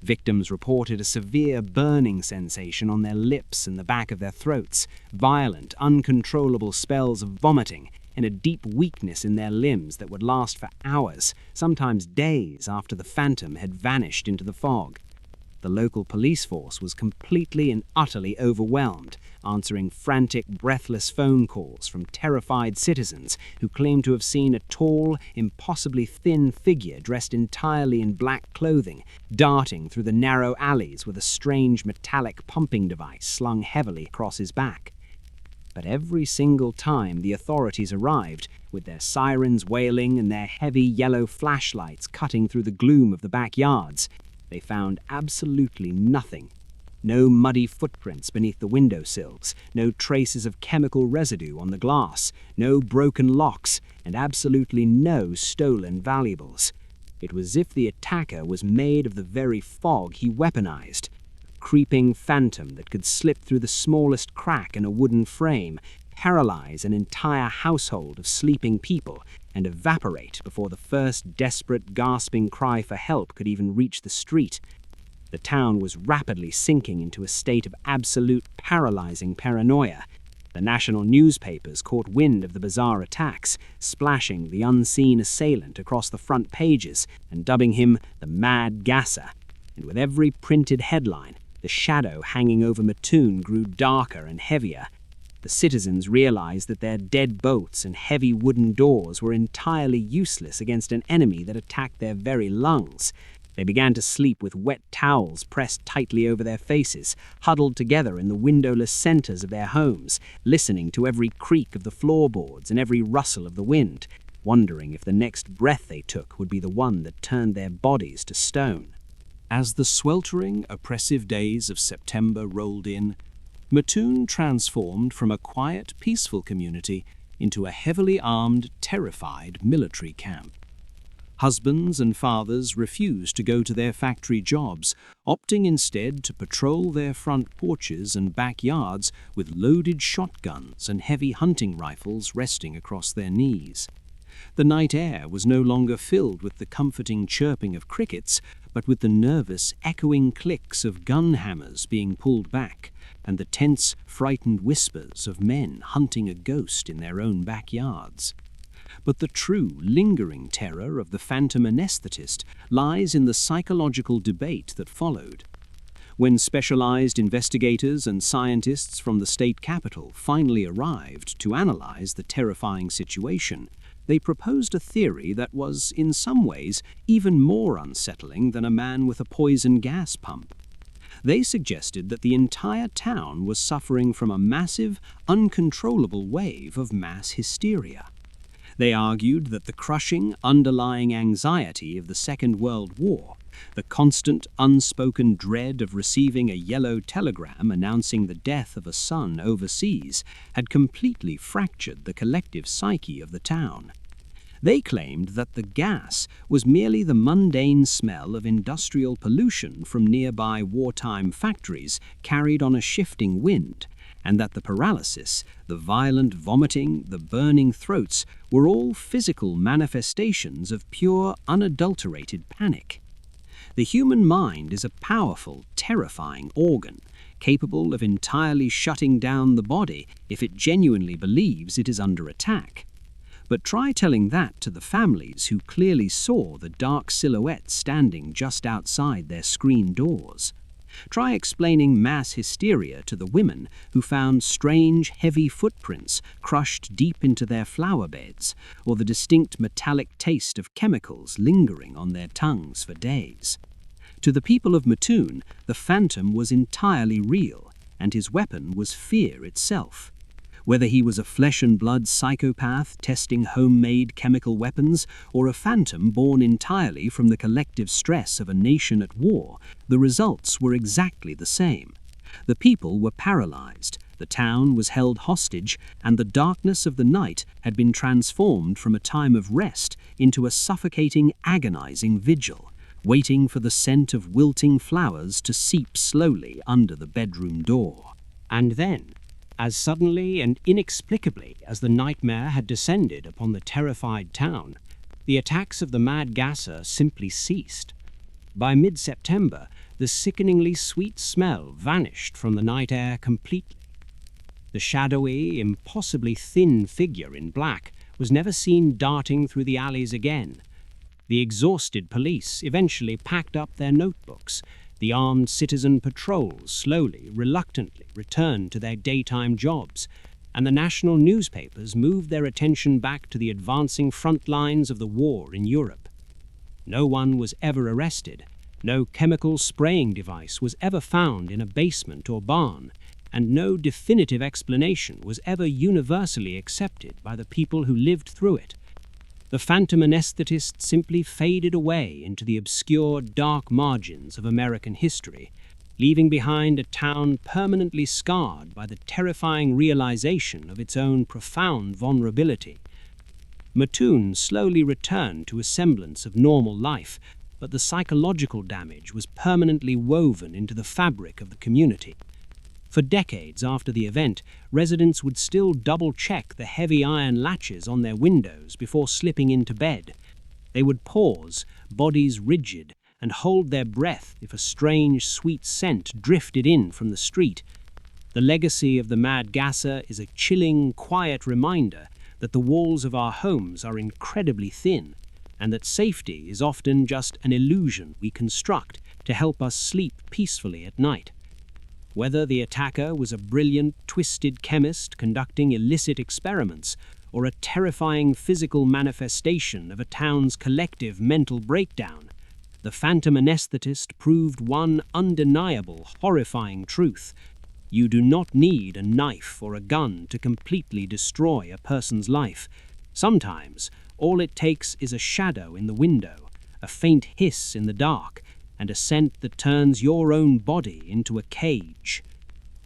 Victims reported a severe burning sensation on their lips and the back of their throats, violent, uncontrollable spells of vomiting, and a deep weakness in their limbs that would last for hours, sometimes days after the phantom had vanished into the fog. The local police force was completely and utterly overwhelmed, answering frantic, breathless phone calls from terrified citizens who claimed to have seen a tall, impossibly thin figure dressed entirely in black clothing, darting through the narrow alleys with a strange metallic pumping device slung heavily across his back. But every single time the authorities arrived, with their sirens wailing and their heavy yellow flashlights cutting through the gloom of the backyards, they found absolutely nothing. No muddy footprints beneath the windowsills, no traces of chemical residue on the glass, no broken locks, and absolutely no stolen valuables. It was as if the attacker was made of the very fog he weaponized. A creeping phantom that could slip through the smallest crack in a wooden frame, paralyze an entire household of sleeping people, and evaporate before the first desperate, gasping cry for help could even reach the street. The town was rapidly sinking into a state of absolute paralyzing paranoia. The national newspapers caught wind of the bizarre attacks, splashing the unseen assailant across the front pages and dubbing him the Mad Gasser. And with every printed headline, the shadow hanging over Mattoon grew darker and heavier. The citizens realized that their dead boats and heavy wooden doors were entirely useless against an enemy that attacked their very lungs. They began to sleep with wet towels pressed tightly over their faces, huddled together in the windowless centers of their homes, listening to every creak of the floorboards and every rustle of the wind, wondering if the next breath they took would be the one that turned their bodies to stone. As the sweltering, oppressive days of September rolled in, Mattoon transformed from a quiet, peaceful community into a heavily armed, terrified military camp. Husbands and fathers refused to go to their factory jobs, opting instead to patrol their front porches and backyards with loaded shotguns and heavy hunting rifles resting across their knees. The night air was no longer filled with the comforting chirping of crickets, but with the nervous, echoing clicks of gun hammers being pulled back, and the tense, frightened whispers of men hunting a ghost in their own backyards. But the true, lingering terror of the phantom anesthetist lies in the psychological debate that followed. When specialized investigators and scientists from the state capital finally arrived to analyze the terrifying situation, they proposed a theory that was, in some ways, even more unsettling than a man with a poison gas pump. They suggested that the entire town was suffering from a massive, uncontrollable wave of mass hysteria. They argued that the crushing, underlying anxiety of the Second World War, the constant, unspoken dread of receiving a yellow telegram announcing the death of a son overseas, had completely fractured the collective psyche of the town. They claimed that the gas was merely the mundane smell of industrial pollution from nearby wartime factories carried on a shifting wind, and that the paralysis, the violent vomiting, the burning throats were all physical manifestations of pure, unadulterated panic. The human mind is a powerful, terrifying organ, capable of entirely shutting down the body if it genuinely believes it is under attack. But try telling that to the families who clearly saw the dark silhouette standing just outside their screen doors. Try explaining mass hysteria to the women who found strange, heavy footprints crushed deep into their flower beds, or the distinct metallic taste of chemicals lingering on their tongues for days. To the people of Mattoon, the phantom was entirely real, and his weapon was fear itself. Whether he was a flesh-and-blood psychopath testing homemade chemical weapons, or a phantom born entirely from the collective stress of a nation at war, the results were exactly the same. The people were paralyzed, the town was held hostage, and the darkness of the night had been transformed from a time of rest into a suffocating, agonizing vigil, waiting for the scent of wilting flowers to seep slowly under the bedroom door. And then, as suddenly and inexplicably as the nightmare had descended upon the terrified town, the attacks of the Mad Gasser simply ceased. By mid-September, the sickeningly sweet smell vanished from the night air completely. The shadowy, impossibly thin figure in black was never seen darting through the alleys again. The exhausted police eventually packed up their notebooks, The armed citizen patrols slowly, reluctantly returned to their daytime jobs, and the national newspapers moved their attention back to the advancing front lines of the war in Europe. No one was ever arrested, no chemical spraying device was ever found in a basement or barn, and no definitive explanation was ever universally accepted by the people who lived through it. The phantom anesthetist simply faded away into the obscure, dark margins of American history, leaving behind a town permanently scarred by the terrifying realization of its own profound vulnerability. Mattoon slowly returned to a semblance of normal life, but the psychological damage was permanently woven into the fabric of the community. For decades after the event, residents would still double-check the heavy iron latches on their windows before slipping into bed. They would pause, bodies rigid, and hold their breath if a strange, sweet scent drifted in from the street. The legacy of the Mad Gasser is a chilling, quiet reminder that the walls of our homes are incredibly thin, and that safety is often just an illusion we construct to help us sleep peacefully at night. Whether the attacker was a brilliant, twisted chemist conducting illicit experiments, or a terrifying physical manifestation of a town's collective mental breakdown, the phantom anesthetist proved one undeniable, horrifying truth. You do not need a knife or a gun to completely destroy a person's life. Sometimes, all it takes is a shadow in the window, a faint hiss in the dark, and a scent that turns your own body into a cage.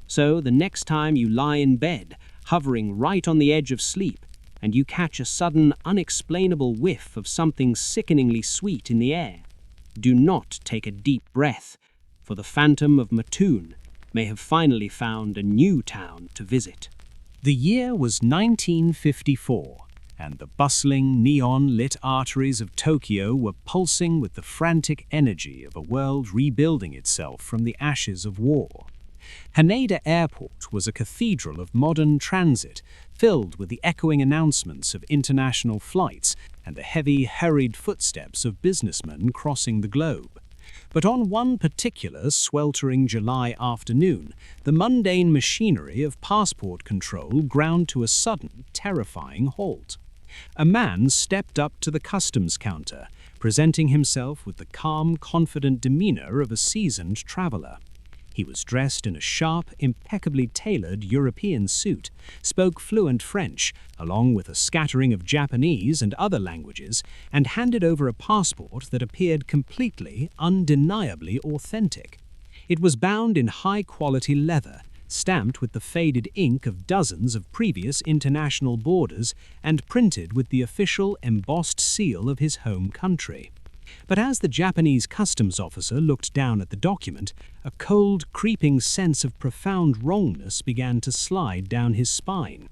So the next time you lie in bed, hovering right on the edge of sleep, and you catch a sudden, unexplainable whiff of something sickeningly sweet in the air, do not take a deep breath, for the phantom of Mattoon may have finally found a new town to visit. The year was 1954, and the bustling, neon-lit arteries of Tokyo were pulsing with the frantic energy of a world rebuilding itself from the ashes of war. Haneda Airport was a cathedral of modern transit, filled with the echoing announcements of international flights and the heavy, hurried footsteps of businessmen crossing the globe. But on one particular sweltering July afternoon, the mundane machinery of passport control ground to a sudden, terrifying halt. A man stepped up to the customs counter, presenting himself with the calm, confident demeanor of a seasoned traveler. He was dressed in a sharp, impeccably tailored European suit, spoke fluent French, along with a scattering of Japanese and other languages, and handed over a passport that appeared completely, undeniably authentic. It was bound in high-quality leather, stamped with the faded ink of dozens of previous international borders, and printed with the official embossed seal of his home country. But as the Japanese customs officer looked down at the document, a cold, creeping sense of profound wrongness began to slide down his spine.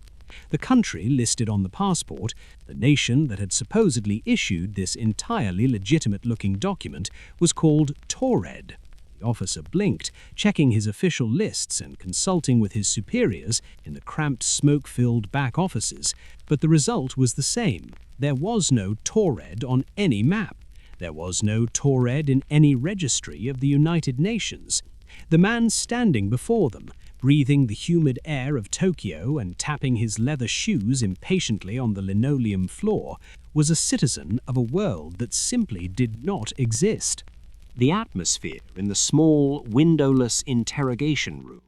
The country listed on the passport, the nation that had supposedly issued this entirely legitimate-looking document, was called Taured. The officer blinked, checking his official lists and consulting with his superiors in the cramped, smoke-filled back offices, but the result was the same. There was no Taured on any map. There was no Taured in any registry of the United Nations. The man standing before them, breathing the humid air of Tokyo and tapping his leather shoes impatiently on the linoleum floor, was a citizen of a world that simply did not exist. The atmosphere in the small, windowless interrogation room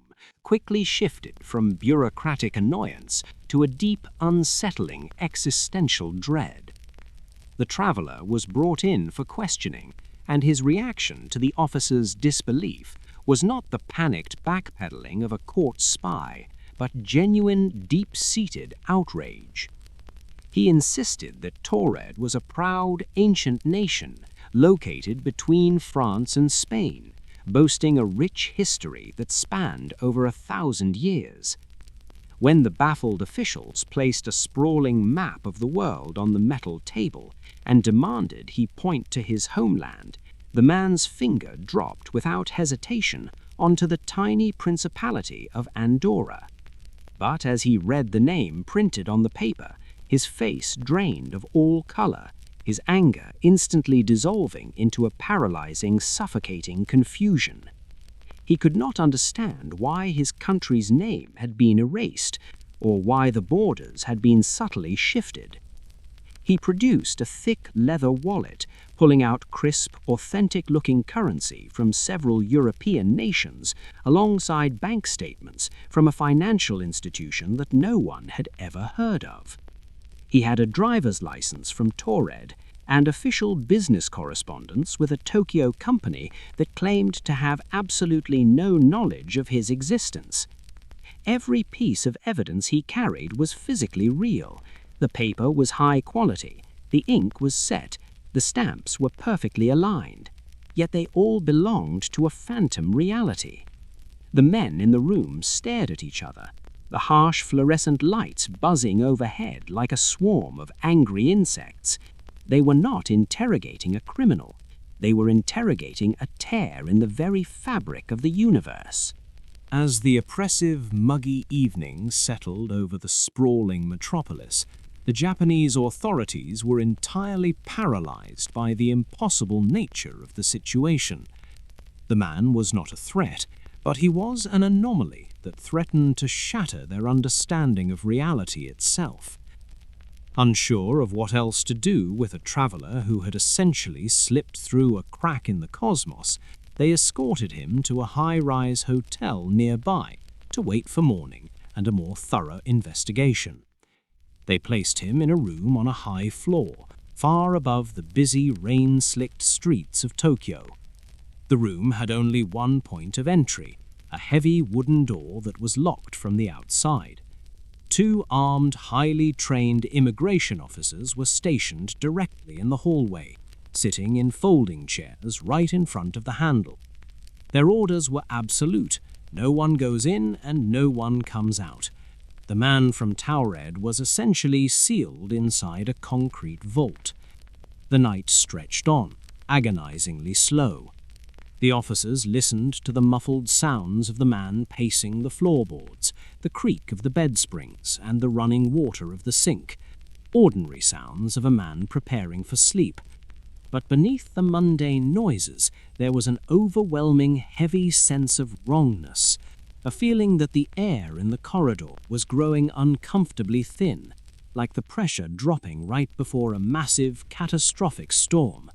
quickly shifted from bureaucratic annoyance to a deep, unsettling existential dread. The traveler was brought in for questioning, and his reaction to the officer's disbelief was not the panicked backpedaling of a court spy, but genuine, deep-seated outrage. He insisted that Taured was a proud, ancient nation located between France and Spain, boasting a rich history that spanned over 1,000 years. When the baffled officials placed a sprawling map of the world on the metal table and demanded he point to his homeland, the man's finger dropped without hesitation onto the tiny principality of Andorra. But as he read the name printed on the paper, his face drained of all color, his anger instantly dissolving into a paralyzing, suffocating confusion. He could not understand why his country's name had been erased, or why the borders had been subtly shifted. He produced a thick leather wallet, pulling out crisp, authentic-looking currency from several European nations, alongside bank statements from a financial institution that no one had ever heard of. He had a driver's license from Taured and official business correspondence with a Tokyo company that claimed to have absolutely no knowledge of his existence. Every piece of evidence he carried was physically real. The paper was high quality, the ink was set, the stamps were perfectly aligned, yet they all belonged to a phantom reality. The men in the room stared at each other, the harsh fluorescent lights buzzing overhead like a swarm of angry insects. They were not interrogating a criminal. They were interrogating a tear in the very fabric of the universe. As the oppressive, muggy evening settled over the sprawling metropolis, the Japanese authorities were entirely paralyzed by the impossible nature of the situation. The man was not a threat, but he was an anomaly that threatened to shatter their understanding of reality itself. Unsure of what else to do with a traveler who had essentially slipped through a crack in the cosmos, they escorted him to a high-rise hotel nearby to wait for morning and a more thorough investigation. They placed him in a room on a high floor, far above the busy, rain-slicked streets of Tokyo. The room had only one point of entry, a heavy wooden door that was locked from the outside. Two armed, highly trained immigration officers were stationed directly in the hallway, sitting in folding chairs right in front of the handle. Their orders were absolute: no one goes in and no one comes out. The man from Taured was essentially sealed inside a concrete vault. The night stretched on, agonizingly slow. The officers listened to the muffled sounds of the man pacing the floorboards, the creak of the bed springs, and the running water of the sink, ordinary sounds of a man preparing for sleep. But beneath the mundane noises, there was an overwhelming, heavy sense of wrongness, a feeling that the air in the corridor was growing uncomfortably thin, like the pressure dropping right before a massive, catastrophic storm.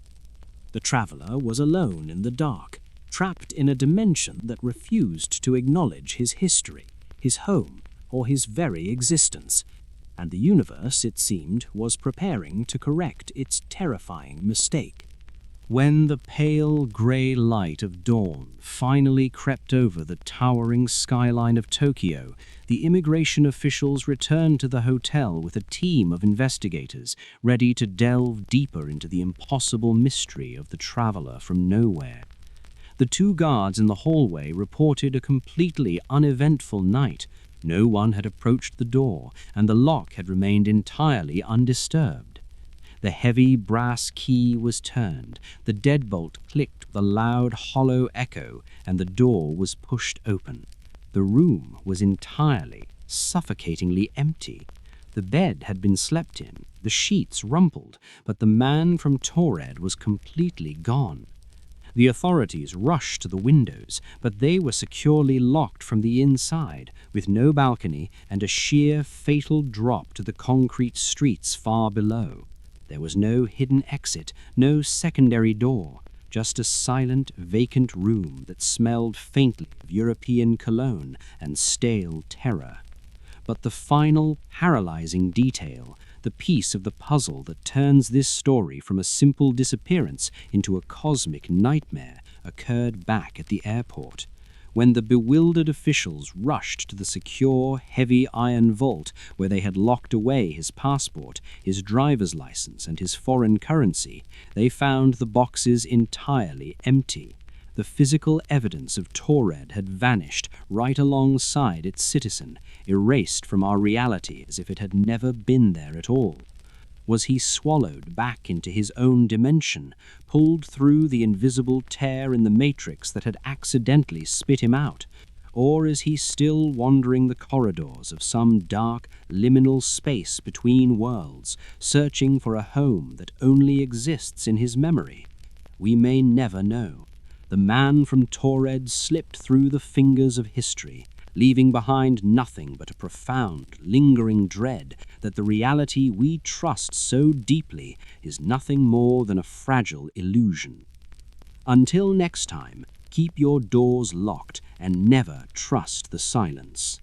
The traveler was alone in the dark, trapped in a dimension that refused to acknowledge his history, his home, or his very existence, and the universe, it seemed, was preparing to correct its terrifying mistake. When the pale grey light of dawn finally crept over the towering skyline of Tokyo, the immigration officials returned to the hotel with a team of investigators ready to delve deeper into the impossible mystery of the traveler from nowhere. The two guards in the hallway reported a completely uneventful night. No one had approached the door, and the lock had remained entirely undisturbed. The heavy brass key was turned, the deadbolt clicked with a loud, hollow echo, and the door was pushed open. The room was entirely, suffocatingly empty. The bed had been slept in, the sheets rumpled, but the man from Taured was completely gone. The authorities rushed to the windows, but they were securely locked from the inside, with no balcony and a sheer, fatal drop to the concrete streets far below. There was no hidden exit, no secondary door, just a silent, vacant room that smelled faintly of European cologne and stale terror. But the final, paralyzing detail, the piece of the puzzle that turns this story from a simple disappearance into a cosmic nightmare, occurred back at the airport. When the bewildered officials rushed to the secure, heavy iron vault where they had locked away his passport, his driver's license, and his foreign currency, they found the boxes entirely empty. The physical evidence of Taured had vanished right alongside its citizen, erased from our reality as if it had never been there at all. Was he swallowed back into his own dimension, pulled through the invisible tear in the matrix that had accidentally spit him out? Or is he still wandering the corridors of some dark, liminal space between worlds, searching for a home that only exists in his memory? We may never know. The man from Torred slipped through the fingers of history, leaving behind nothing but a profound, lingering dread that the reality we trust so deeply is nothing more than a fragile illusion. Until next time, keep your doors locked and never trust the silence.